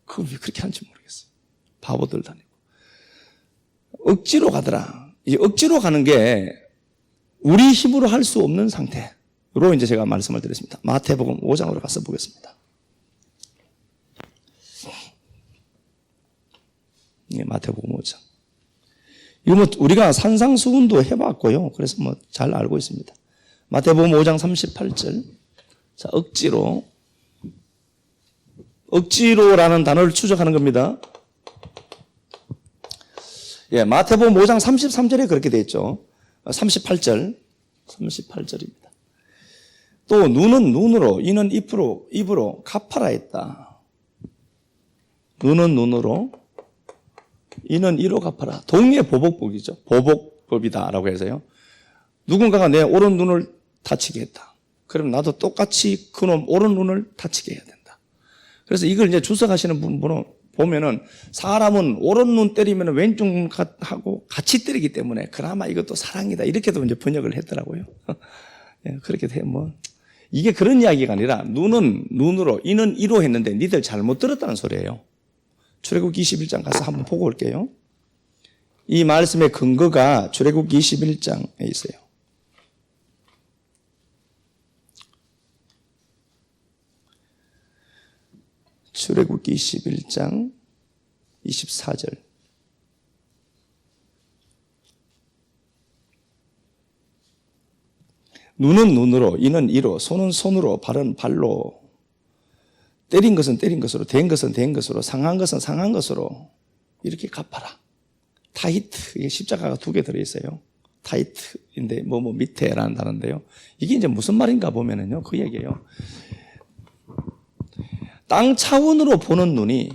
A: 그걸 왜 그렇게 하는지 모르겠어요. 바보들 다니고. 억지로 가더라. 이 억지로 가는 게 우리 힘으로 할 수 없는 상태로 이제 제가 말씀을 드렸습니다. 마태복음 5장으로 가서 보겠습니다. 네, 마태복음 5장. 이거 뭐 우리가 산상수훈도 해봤고요. 그래서 뭐 잘 알고 있습니다. 마태복음 5장 38절. 자, 억지로라는 단어를 추적하는 겁니다. 예, 마태복음 5장 33절에 그렇게 되어 있죠. 38절입니다. 또 눈은 눈으로, 이는 입으로 갚아라 했다. 눈은 눈으로, 이는 이로 갚아라. 동의 보복법이죠. 보복법이다라고 해서요. 누군가가 내 오른 눈을 다치게 했다. 그럼 나도 똑같이 그놈 오른 눈을 다치게 해야 된다. 그래서 이걸 이제 주석하시는 분은 보면은 사람은 오른 눈 때리면 왼쪽 눈하고 같이 때리기 때문에 그나마 이것도 사랑이다. 이렇게도 이제 번역을 했더라고요. 예, 그렇게 돼, 이게 그런 이야기가 아니라 눈은 눈으로, 이는 이로 했는데 니들 잘못 들었다는 소리예요. 출애굽기 21장 가서 한번 보고 올게요. 이 말씀의 근거가 출애굽기 21장에 있어요. 출애굽기 21장 24절. 눈은 눈으로, 이는 이로, 손은 손으로, 발은 발로, 때린 것은 때린 것으로, 된 것은 된 것으로, 상한 것은 상한 것으로 이렇게 갚아라. 타히트, 이게 십자가가 2개 들어있어요. 타히트인데 밑에라는 단어인데요. 이게 이제 무슨 말인가 보면은요, 그 얘기예요. 땅 차원으로 보는 눈이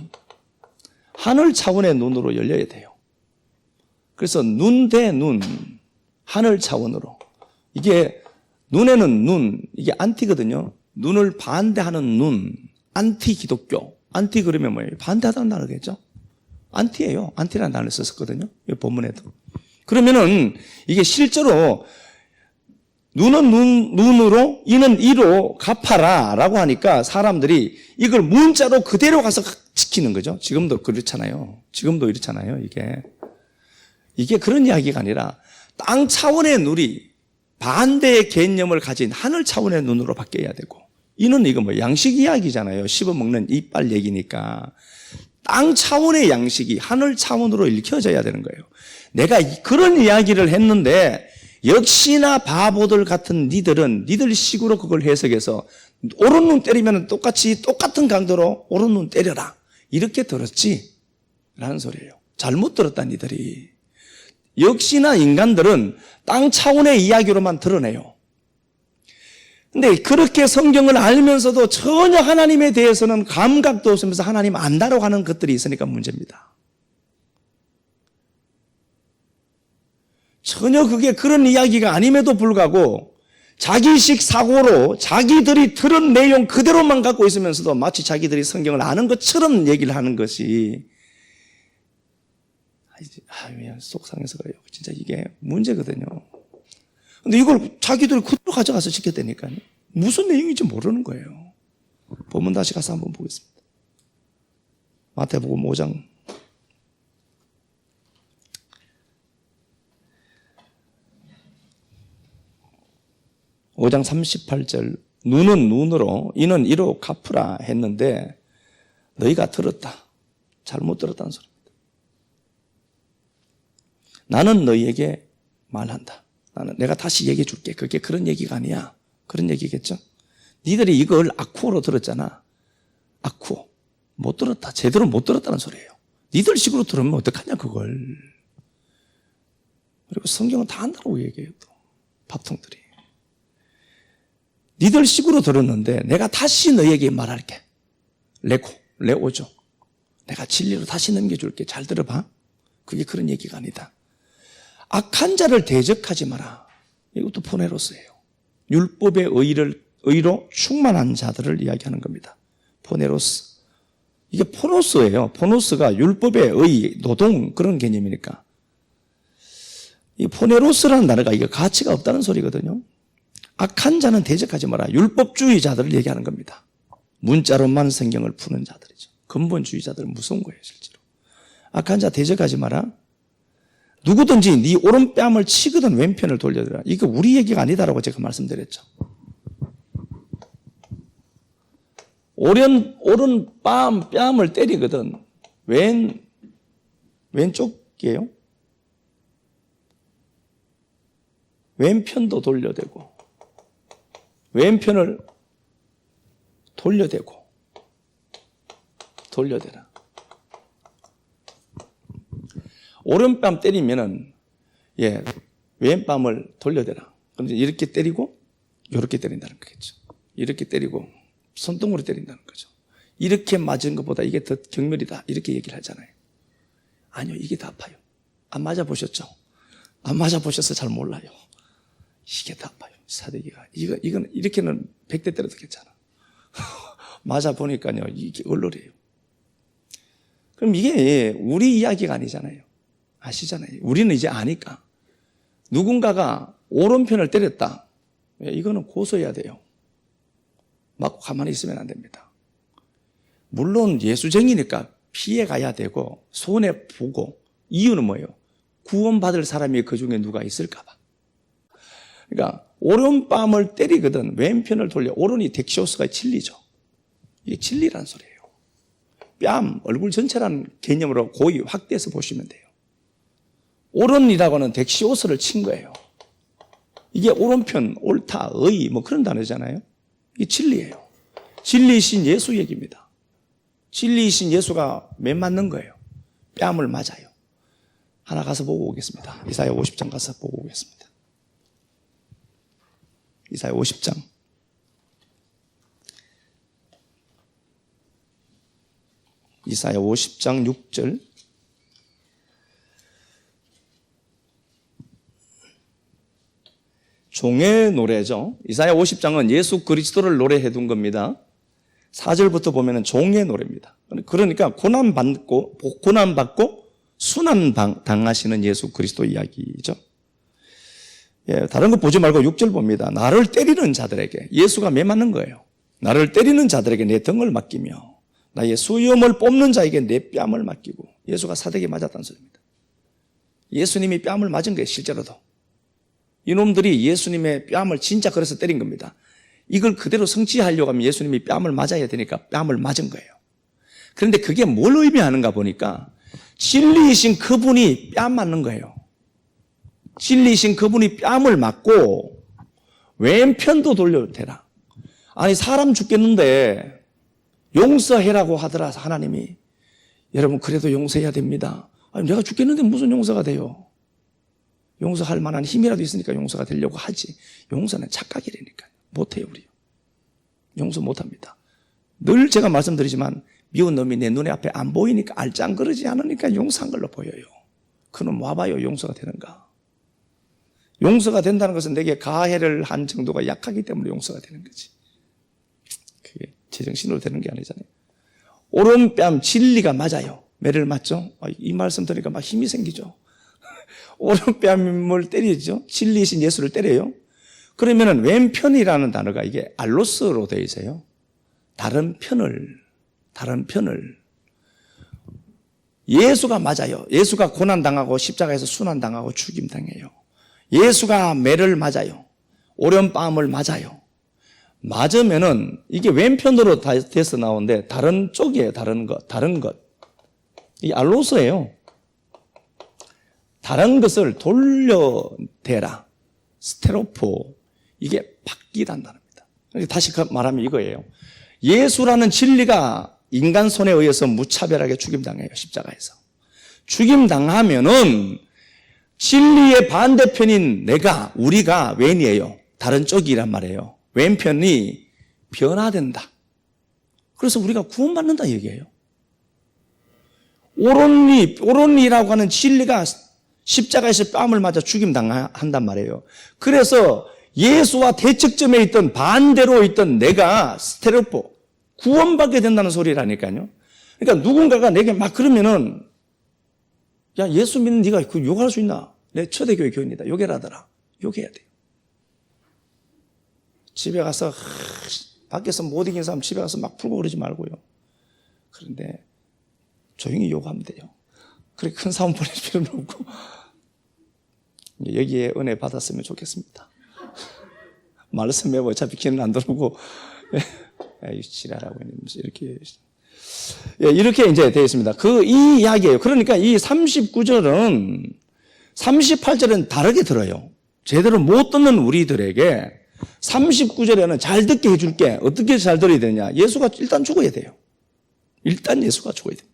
A: 하늘 차원의 눈으로 열려야 돼요. 그래서 눈 대 눈, 하늘 차원으로. 이게 눈에는 눈, 이게 안티거든요. 눈을 반대하는 눈, 안티 기독교. 안티 그러면 뭐예요? 반대하다는 단어겠죠? 안티예요. 안티라는 단어를 썼었거든요. 이 본문에도. 그러면은 이게 실제로 눈은 눈으로, 이는 이로 갚아라 라고 하니까 사람들이 이걸 문자로 그대로 가서 지키는 거죠. 지금도 그렇잖아요. 지금도 이렇잖아요. 이게 그런 이야기가 아니라 땅 차원의 눈이 반대의 개념을 가진 하늘 차원의 눈으로 바뀌어야 되고, 이는 이거 양식 이야기잖아요. 씹어먹는 이빨 얘기니까. 땅 차원의 양식이 하늘 차원으로 읽혀져야 되는 거예요. 내가 그런 이야기를 했는데 역시나 바보들 같은 니들은 니들 식으로 그걸 해석해서 오른 눈 때리면 똑같은 강도로 오른 눈 때려라. 이렇게 들었지? 라는 소리예요. 잘못 들었다, 니들이. 역시나 인간들은 땅 차원의 이야기로만 드러내요. 근데 그렇게 성경을 알면서도 전혀 하나님에 대해서는 감각도 없으면서 하나님 안다라고 하는 것들이 있으니까 문제입니다. 전혀 그게 그런 이야기가 아님에도 불구하고 자기식 사고로 자기들이 들은 내용 그대로만 갖고 있으면서도 마치 자기들이 성경을 아는 것처럼 얘기를 하는 것이 속상해서 그래요. 진짜 이게 문제거든요. 근데 이걸 자기들이 그대로 가져가서 지켰다니까요. 무슨 내용인지 모르는 거예요. 본문 다시 가서 한번 보겠습니다. 마태복음 5장 38절. 눈은 눈으로 이는 이로 갚으라 했는데 너희가 들었다. 잘못 들었다는 소리입니다. 나는 너희에게 말한다. 내가 다시 얘기해 줄게. 그게 그런 얘기가 아니야. 그런 얘기겠죠? 니들이 이걸 아쿠어로 들었잖아. 아쿠어. 못 들었다. 제대로 못 들었다는 소리예요. 니들 식으로 들으면 어떡하냐 그걸. 그리고 성경은 다 안다고 얘기해요. 또 밥통들이. 니들 식으로 들었는데 내가 다시 너희에게 말할게. 레오죠. 내가 진리로 다시 넘겨줄게. 잘 들어봐. 그게 그런 얘기가 아니다. 악한 자를 대적하지 마라. 이것도 포네로스예요. 율법의 의로 충만한 자들을 이야기하는 겁니다. 포네로스. 이게 포노스예요. 포노스가 율법의 의, 노동 그런 개념이니까. 이 포네로스라는 단어가 이게 가치가 없다는 소리거든요. 악한 자는 대적하지 마라. 율법주의자들을 얘기하는 겁니다. 문자로만 성경을 푸는 자들이죠. 근본주의자들은 무서운 거예요, 실제로. 악한 자 대적하지 마라. 누구든지 네 오른뺨을 치거든 왼편을 돌려드라. 이거 우리 얘기가 아니다라고 제가 말씀드렸죠. 오른 뺨을 때리거든 왼쪽이에요. 왼편도 돌려대고 왼편을 돌려대라. 오른뺨 때리면은 왼뺨을 돌려대라. 그럼 이렇게 때리고 이렇게 때린다는 거겠죠. 이렇게 때리고 손등으로 때린다는 거죠. 이렇게 맞은 것보다 이게 더 경멸이다. 이렇게 얘기를 하잖아요. 아니요, 이게 더 아파요. 안 맞아보셨죠? 안 맞아보셔서 잘 몰라요. 이게 더 아파요. 사대기가. 이건 이렇게는 100대 때려도 괜찮아. 맞아보니까요, 이게 얼얼해요. 그럼 이게 우리 이야기가 아니잖아요. 아시잖아요. 우리는 이제 아니까. 누군가가 오른편을 때렸다. 이거는 고소해야 돼요. 막 가만히 있으면 안 됩니다. 물론 예수쟁이니까 피해 가야 되고 손해보고 이유는 뭐예요? 구원받을 사람이 그 중에 누가 있을까 봐. 그러니까 오른뺨을 때리거든 왼편을 돌려. 오른이 덱시오스가 진리죠. 이게 진리란 소리예요. 뺨, 얼굴 전체라는 개념으로 고의 확대해서 보시면 돼요. 오른이라고 하는 덱시오스를 친 거예요. 이게 오른편, 옳다, 의 뭐 그런 단어잖아요. 이게 진리예요. 진리이신 예수 얘기입니다. 진리이신 예수가 맨 맞는 거예요. 뺨을 맞아요. 하나 가서 보고 오겠습니다. 이사야 50장 가서 보고 오겠습니다. 이사야 50장. 이사야 50장 6절. 종의 노래죠. 이사야 50장은 예수 그리스도를 노래해 둔 겁니다. 4절부터 보면 종의 노래입니다. 그러니까 고난받고 순환당하시는 예수 그리스도 이야기죠. 다른 거 보지 말고 6절 봅니다. 나를 때리는 자들에게, 예수가 매 맞는 거예요. 나를 때리는 자들에게 내 등을 맡기며 나의 수염을 뽑는 자에게 내 뺨을 맡기고. 예수가 사대기에 맞았다는 소리입니다. 예수님이 뺨을 맞은 거예요, 실제로도. 이놈들이 예수님의 뺨을 진짜 그래서 때린 겁니다. 이걸 그대로 성취하려고 하면 예수님이 뺨을 맞아야 되니까 뺨을 맞은 거예요. 그런데 그게 뭘 의미하는가 보니까 진리이신 그분이 뺨 맞는 거예요. 진리이신 그분이 뺨을 맞고 왼편도 돌려대라. 아니 사람 죽겠는데 용서해라고 하더라 하나님이. 여러분 그래도 용서해야 됩니다. 아니 내가 죽겠는데 무슨 용서가 돼요? 용서할 만한 힘이라도 있으니까 용서가 되려고 하지. 용서는 착각이라니까요. 못해요 우리. 용서 못합니다. 늘 제가 말씀드리지만 미운 놈이 내 눈에 앞에 안 보이니까 알짱거리지 않으니까 용서한 걸로 보여요. 그놈 와봐요 용서가 되는가. 용서가 된다는 것은 내게 가해를 한 정도가 약하기 때문에 용서가 되는 거지. 그게 제정신으로 되는 게 아니잖아요. 오른뺨 진리가 맞아요. 매를 맞죠? 이 말씀 들으니까 막 힘이 생기죠. 오른뺨을 때리죠. 진리이신 예수를 때려요. 그러면은 왼편이라는 단어가 이게 알로스로 되어 있어요. 다른 편을. 예수가 맞아요. 예수가 고난당하고 십자가에서 순환당하고 죽임당해요. 예수가 매를 맞아요. 오른뺨을 맞아요. 맞으면은 이게 왼편으로 돼서 나오는데 다른 쪽이에요. 다른 것. 이 알로스예요. 다른 것을 돌려대라. 스테로포. 이게 바뀌단다는 겁니다. 다시 말하면 이거예요. 예수라는 진리가 인간 손에 의해서 무차별하게 죽임당해요. 십자가에서. 죽임당하면은 진리의 반대편인 우리가 왼이에요. 다른 쪽이란 말이에요. 왼편이 변화된다. 그래서 우리가 구원받는다 얘기예요. 오론리라고 하는 진리가 십자가에서 뺨을 맞아 죽임당한단 말이에요. 그래서 예수와 대척점에 있던 반대로 있던 내가 스테레오포 구원받게 된다는 소리라니까요. 그러니까 누군가가 내게 막 그러면은 야 예수 믿는 네가 그 욕할 수 있나? 내 초대교회 교인이다. 욕해라더라. 욕해야 돼요. 집에 가서 밖에서 못 이긴 사람 집에 가서 막 풀고 그러지 말고요. 그런데 조용히 욕하면 돼요. 그렇게 큰 사람 보낼 필요는 없고 여기에 은혜 받았으면 좋겠습니다. 말씀에 어차피 귀는 안 들어오고 지랄하고 이렇게 이제 되어 있습니다. 이 이야기예요. 그러니까 이 39절은 38절은 다르게 들어요. 제대로 못 듣는 우리들에게 39절에는 잘 듣게 해줄게. 어떻게 잘 들어야 되냐? 예수가 일단 죽어야 돼요. 일단 예수가 죽어야 됩니다.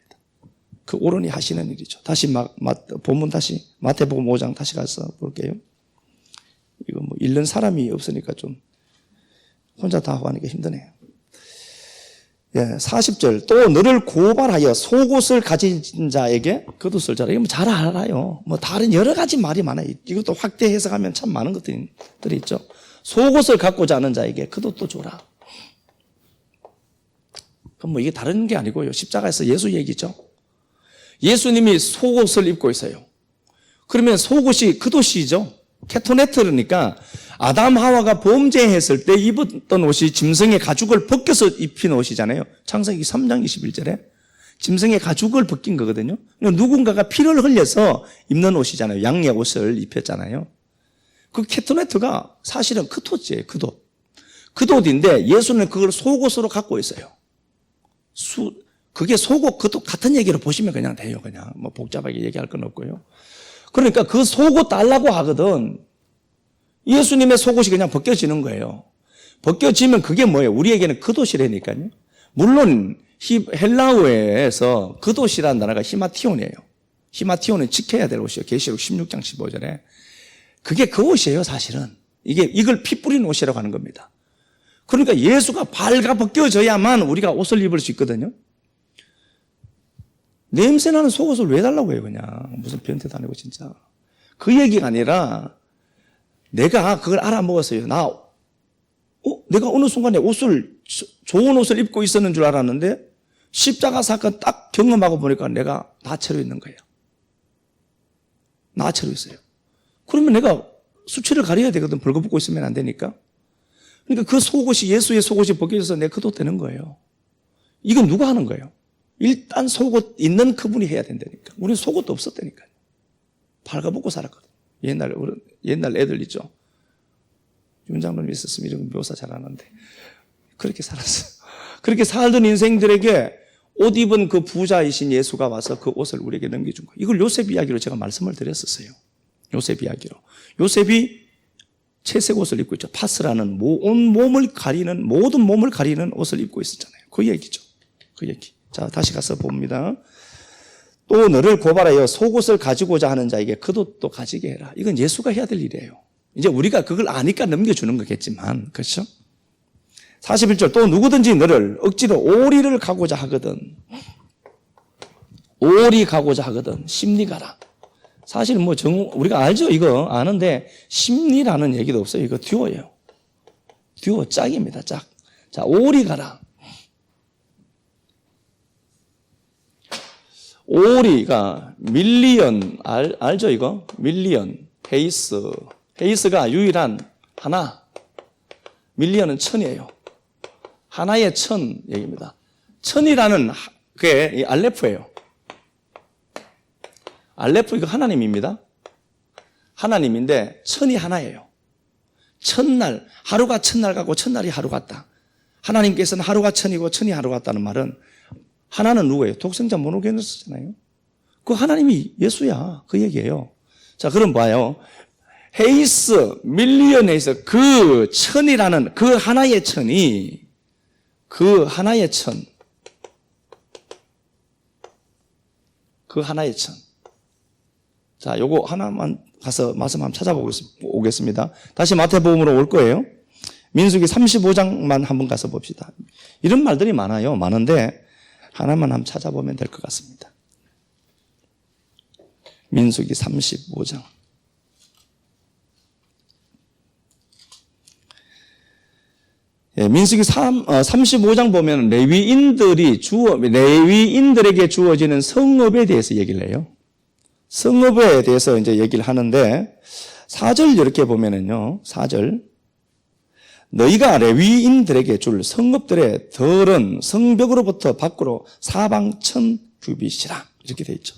A: 그 오론이 하시는 일이죠. 다시 본문 다시 마태복음 5장 다시 가서 볼게요. 이거 읽는 사람이 없으니까 좀 혼자 다 하고 하는 게 힘드네요. 40절 또 너를 고발하여 속옷을 가진 자에게 겉옷을 자라. 이거 잘 알아요. 다른 여러 가지 말이 많아요. 이것도 확대 해석하면 참 많은 것들이 있죠. 속옷을 갖고자 하는 자에게 겉옷도 줘라. 그럼 이게 다른 게 아니고요. 십자가에서 예수 얘기죠. 예수님이 속옷을 입고 있어요. 그러면 속옷이 겉옷이죠. 케토네트니까 아담 하와가 범죄했을 때 입었던 옷이 짐승의 가죽을 벗겨서 입힌 옷이잖아요. 창세기 3장 21절에 짐승의 가죽을 벗긴 거거든요. 누군가가 피를 흘려서 입는 옷이잖아요. 양의 옷을 입혔잖아요. 그 케토네트가 사실은 겉옷이에요. 겉옷인데 예수는 그걸 속옷으로 갖고 있어요. 그게 속옷, 겉옷 같은 얘기로 보시면 그냥 돼요. 그냥 복잡하게 얘기할 건 없고요. 그러니까 그 속옷 달라고 하거든. 예수님의 속옷이 그냥 벗겨지는 거예요. 벗겨지면 그게 뭐예요? 우리에게는 겉옷이라니까요. 물론 헬라어에서 겉옷이라는 단어가 히마티온이에요. 히마티온은 지켜야 될 옷이에요. 계시록 16장 15절에. 그게 그 옷이에요, 사실은. 이걸 피 뿌린 옷이라고 하는 겁니다. 그러니까 예수가 발가 벗겨져야만 우리가 옷을 입을 수 있거든요. 냄새나는 속옷을 왜 달라고 해요, 그냥. 무슨 변태도 아니고, 진짜. 그 얘기가 아니라, 내가 그걸 알아먹었어요. 내가 어느 순간에 좋은 옷을 입고 있었는 줄 알았는데, 십자가 사건 딱 경험하고 보니까 내가 나체로 있는 거예요. 나체로 있어요. 그러면 내가 수치를 가려야 되거든. 벌거벗고 있으면 안 되니까. 그러니까 그 속옷이, 예수의 속옷이 벗겨져서 내 겉옷 되는 거예요. 이건 누가 하는 거예요? 일단 속옷 있는 그분이 해야 된다니까. 우리는 속옷도 없었다니까요. 발가벗고 살았거든. 옛날 애들 있죠. 윤 장로님 있었으면 이런 묘사 잘하는데 그렇게 살았어요. 그렇게 살던 인생들에게 옷 입은 그 부자이신 예수가 와서 그 옷을 우리에게 넘겨준 거예요. 이걸 요셉 이야기로 제가 말씀을 드렸었어요. 요셉 이야기로. 요셉이 채색 옷을 입고 있죠. 파스라는 모든 몸을 가리는 옷을 입고 있었잖아요. 그 얘기죠. 그 얘기. 자, 다시 가서 봅니다. 또 너를 고발하여 속옷을 가지고자 하는 자에게 겉옷도 가지게 해라. 이건 예수가 해야 될 일이에요. 이제 우리가 그걸 아니까 넘겨주는 거겠지만, 그렇죠? 41절 또 누구든지 너를 억지로 오리를 가고자 하거든. 심리 가라. 사실 우리가 알죠? 이거 아는데 심리라는 얘기도 없어요. 이거 듀오예요. 듀오 짝입니다. 짝. 자, 오리 가라. 오리가 밀리언, 알죠 이거? 밀리언, 헤이스가 유일한 하나. 밀리언은 천이에요. 하나의 천 얘기입니다. 천이라는 그게 알레프예요. 알레프 이거 하나님입니다. 하나님인데 천이 하나예요. 첫날, 하루가 첫날 같고 첫날이 하루 같다. 하나님께서는 하루가 천이고 천이 하루 같다는 말은 하나는 누구예요? 독생자 모노게노스잖아요. 그 하나님이 예수야. 그 얘기예요. 자, 그럼 봐요. 헤이스, 밀리언에서 그 천이라는 그 하나의 천이 그 하나의 천. 자, 요거 하나만 가서 말씀 한번 찾아보겠습니다. 다시 마태복음으로 올 거예요. 민수기 35장만 한번 가서 봅시다. 이런 말들이 많아요. 많은데 하나만 한번 찾아보면 될 것 같습니다. 민수기 35장. 민수기 35장 보면 레위인들에게 주어지는 성업에 대해서 얘기를 해요. 성업에 대해서 이제 얘기를 하는데 4절 이렇게 보면은요. 4절. 너희가 레위인들에게 줄 성업들의 덜은 성벽으로부터 밖으로 사방 1000규빗이라 이렇게 돼 있죠.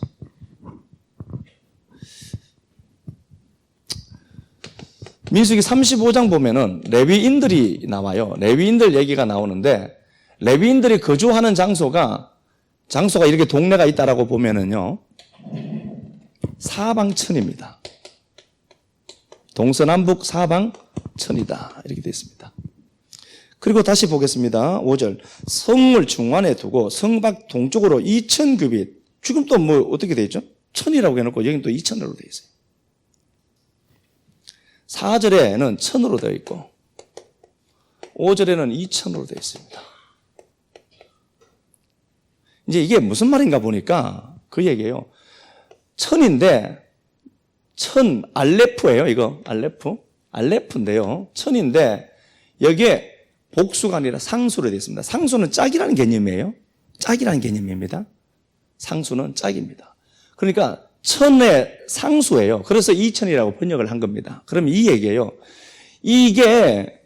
A: 민수기 35장 보면은 레위인들이 나와요. 레위인들 얘기가 나오는데 레위인들이 거주하는 장소가 이렇게 동네가 있다라고 보면은요. 사방천입니다. 동서남북 사방천이다. 이렇게 되어 있습니다. 그리고 다시 보겠습니다. 5절. 성을 중앙에 두고 성 밖 동쪽으로 2000규빗. 지금 또 뭐 어떻게 되어 있죠? 1000이라고 해놓고 여기는 또 2000으로 되어 있어요. 4절에는 1000으로 되어 있고 5절에는 2000으로 되어 있습니다. 이제 이게 무슨 말인가 보니까 그 얘기예요. 1000인데 1000 알레프예요. 이거 알레프인데요. 1000인데 여기에 복수가 아니라 상수로 되어 있습니다. 상수는 짝이라는 개념이에요. 짝이라는 개념입니다. 상수는 짝입니다. 그러니까 1000의 상수예요. 그래서 2000이라고 번역을 한 겁니다. 그럼 이 얘기예요. 이게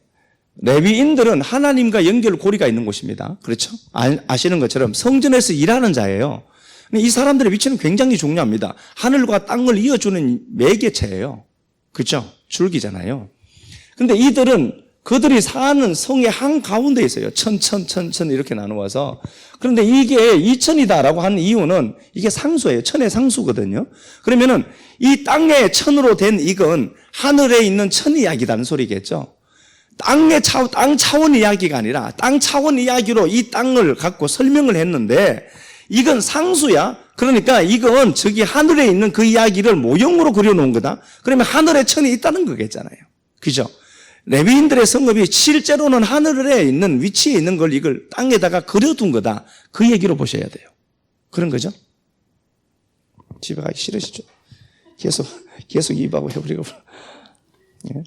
A: 레위인들은 하나님과 연결고리가 있는 곳입니다. 그렇죠? 아시는 것처럼 성전에서 일하는 자예요. 이 사람들의 위치는 굉장히 중요합니다. 하늘과 땅을 이어주는 매개체예요. 그렇죠? 줄기잖아요. 그런데 이들은 그들이 사는 성의 한가운데 있어요. 1000 이렇게 나누어서. 그런데 이게 2000이다라고 하는 이유는 이게 상수예요. 1000의 상수거든요. 그러면은 이 땅의 1000으로 된 이건 하늘에 있는 1000 이야기다는 소리겠죠. 땅 차원 이야기가 아니라 땅 차원 이야기로 이 땅을 갖고 설명을 했는데 이건 상수야. 그러니까 이건 저기 하늘에 있는 그 이야기를 모형으로 그려놓은 거다. 그러면 하늘에 1000이 있다는 거겠잖아요. 그죠? 레위인들의 성읍이 실제로는 하늘에 있는 위치에 있는 걸 이걸 땅에다가 그려둔 거다. 그 얘기로 보셔야 돼요. 그런 거죠? 집에 가기 싫으시죠? 계속 입하고 해버리고. 예.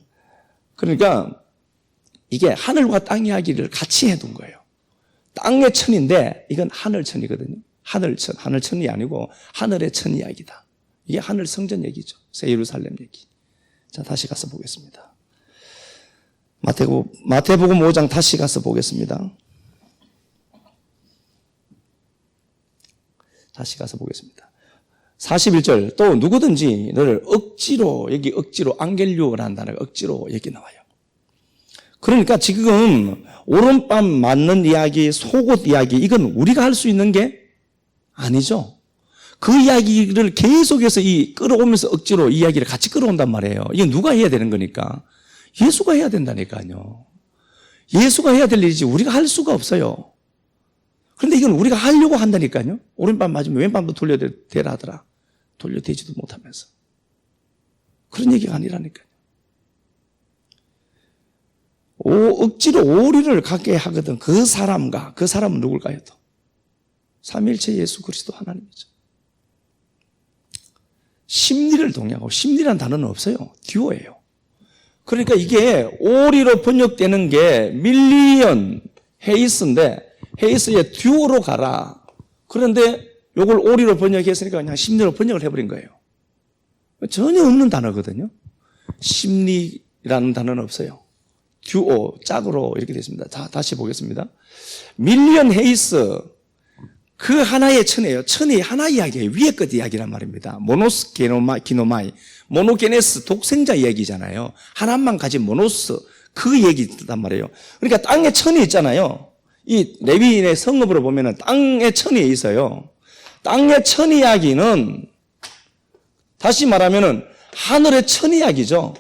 A: 그러니까 이게 하늘과 땅 이야기를 같이 해둔 거예요. 땅의 천인데 이건 하늘천이거든요. 하늘천이 아니고 하늘의 천 이야기다. 이게 하늘 성전 얘기죠. 새 예루살렘 얘기. 자, 다시 가서 보겠습니다. 마태복음 5장 다시 가서 보겠습니다. 다시 가서 보겠습니다. 41절. 또 누구든지 너를 억지로 앙겔류라는 단어가 억지로 여기 나와요. 그러니까 지금 오른밤 맞는 이야기, 속옷 이야기 이건 우리가 할 수 있는 게 아니죠. 그 이야기를 계속해서 끌어오면서 억지로 이 이야기를 같이 끌어온단 말이에요. 이건 누가 해야 되는 거니까? 예수가 해야 된다니까요. 예수가 해야 될 일이지 우리가 할 수가 없어요. 그런데 이건 우리가 하려고 한다니까요. 오른밤 맞으면 왼밤도 돌려대라 하더라. 돌려대지도 못하면서. 그런 얘기가 아니라니까요. 억지로 오리를 갖게 하거든. 그 사람은 누굴까요? 또? 삼위일체 예수 그리스도 하나님이죠. 심리를 동의하고 심리란 단어는 없어요. 듀오예요. 그러니까 이게 오리로 번역되는 게 밀리언 헤이스인데 헤이스의 듀오로 가라. 그런데 요걸 오리로 번역했으니까 그냥 심리로 번역을 해버린 거예요. 전혀 없는 단어거든요. 심리라는 단어는 없어요. 듀오, 짝으로 이렇게 되어 있습니다. 자, 다시 보겠습니다. 밀리언 헤이스, 그 하나의 천이에요. 천이 하나 이야기예요. 위에 것 이야기란 말입니다. 모노스 기노마이, 모노게네스, 독생자 이야기잖아요. 하나만 가진 모노스, 그 얘기단 말이에요. 그러니까 땅에 천이 있잖아요. 이 레위인의 성읍으로 보면은 땅에 천이 있어요. 땅의 천 이야기는 다시 말하면은 하늘의 천 이야기죠.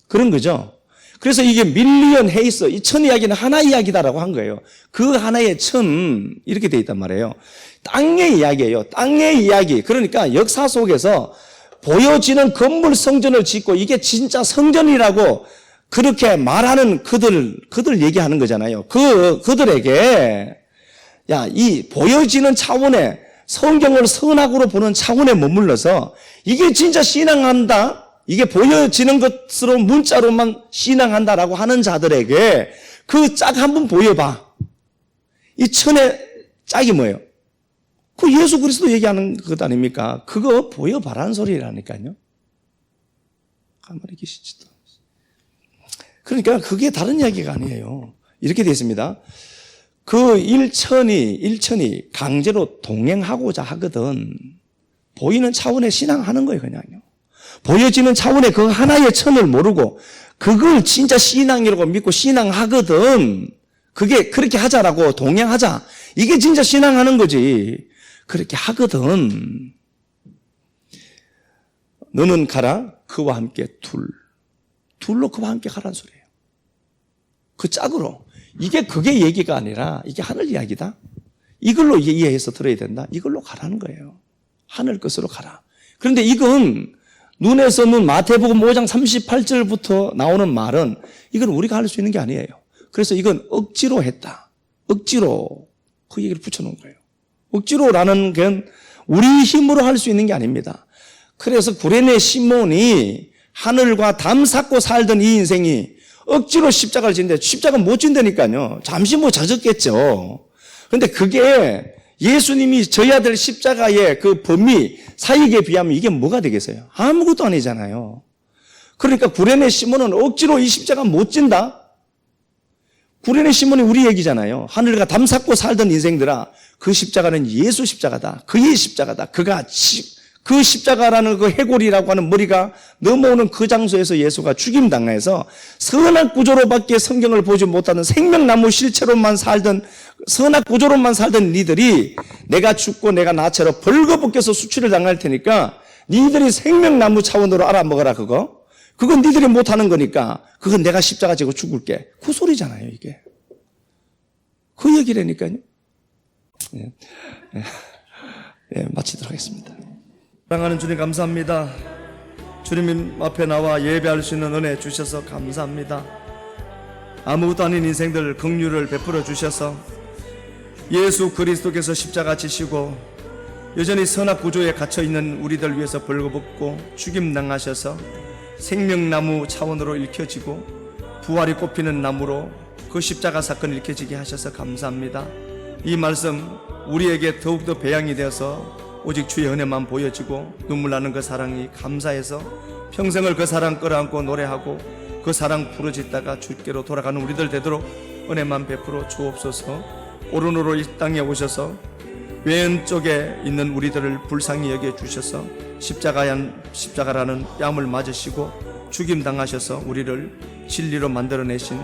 A: 그런 거죠. 그래서 이게 밀리언 헤이스, 이 천 이야기는 하나 이야기다라고 한 거예요. 그 하나의 천, 이렇게 돼 있단 말이에요. 땅의 이야기예요. 땅의 이야기. 그러니까 역사 속에서 보여지는 건물 성전을 짓고 이게 진짜 성전이라고 그렇게 말하는 그들 얘기하는 거잖아요. 그들에게, 야, 이 보여지는 차원에 성경을 선악으로 보는 차원에 머물러서 이게 진짜 신앙한다? 이게 보여지는 것으로 문자로만 신앙한다라고 하는 자들에게 그 짝 한번 보여봐. 이 천의 짝이 뭐예요? 그 예수 그리스도 얘기하는 것 아닙니까? 그거 보여봐라는 소리라니까요. 가만히 계시지도. 그러니까 그게 다른 이야기가 아니에요. 이렇게 되어 있습니다. 그 일천이 강제로 동행하고자 하거든. 보이는 차원에 신앙하는 거예요, 그냥요. 보여지는 차원의 그 하나의 천을 모르고 그걸 진짜 신앙이라고 믿고 신앙하거든. 그게 그렇게 하자라고 동행하자. 이게 진짜 신앙하는 거지. 그렇게 하거든. 너는 가라. 그와 함께 둘로 그와 함께 가라는 소리예요. 그 짝으로. 그게 얘기가 아니라 이게 하늘 이야기다. 이걸로 이해해서 들어야 된다. 이걸로 가라는 거예요. 하늘 것으로 가라. 그런데 이건 눈에서는 마태복음 5장 38절부터 나오는 말은 이건 우리가 할 수 있는 게 아니에요. 그래서 이건 억지로 했다. 억지로 그 얘기를 붙여놓은 거예요. 억지로라는 건 우리 힘으로 할 수 있는 게 아닙니다. 그래서 구레네 시몬이 하늘과 담 쌓고 살던 이 인생이 억지로 십자가를 지는데 십자가 못 진다니까요. 잠시 젖었겠죠. 그런데 그게 예수님이 져야 될 십자가의 그 범위, 사역에 비하면 이게 뭐가 되겠어요? 아무것도 아니잖아요. 그러니까 구레네 시몬은 억지로 이 십자가 못 진다? 구레네 시몬이 우리 얘기잖아요. 하늘과 담 쌓고 살던 인생들아, 그 십자가는 예수 십자가다. 그의 십자가다. 그 십자가라는 그 해골이라고 하는 머리가 넘어오는 그 장소에서 예수가 죽임당해서 선악 구조로밖에 성경을 보지 못하는 생명나무 실체로만 살던, 선악 구조로만 살던 니들이 내가 죽고 내가 나체로 벌거벗겨서 수치를 당할 테니까 니들이 생명나무 차원으로 알아먹어라. 그건 니들이 못하는 거니까 그건 내가 십자가 지고 죽을게. 그 소리잖아요, 이게. 그 얘기라니까요. 마치도록 하겠습니다. 사랑하는 주님 감사합니다. 주님 앞에 나와 예배할 수 있는 은혜 주셔서 감사합니다. 아무것도 아닌 인생들 긍휼을 베풀어 주셔서 예수 그리스도께서 십자가 지시고 여전히 선악 구조에 갇혀있는 우리들 위해서 벌거벗고 죽임당하셔서 생명나무 차원으로 읽혀지고 부활이 꼽히는 나무로 그 십자가 사건을 읽혀지게 하셔서 감사합니다. 이 말씀 우리에게 더욱더 배양이 되어서 오직 주의 은혜만 보여지고 눈물 나는 그 사랑이 감사해서 평생을 그 사랑 끌어안고 노래하고 그 사랑 부르짖다가 주께로 돌아가는 우리들 되도록 은혜만 베풀어 주옵소서. 오른으로 이 땅에 오셔서 왼쪽에 있는 우리들을 불쌍히 여겨 주셔서 십자가라는 뺨을 맞으시고 죽임당하셔서 우리를 진리로 만들어내신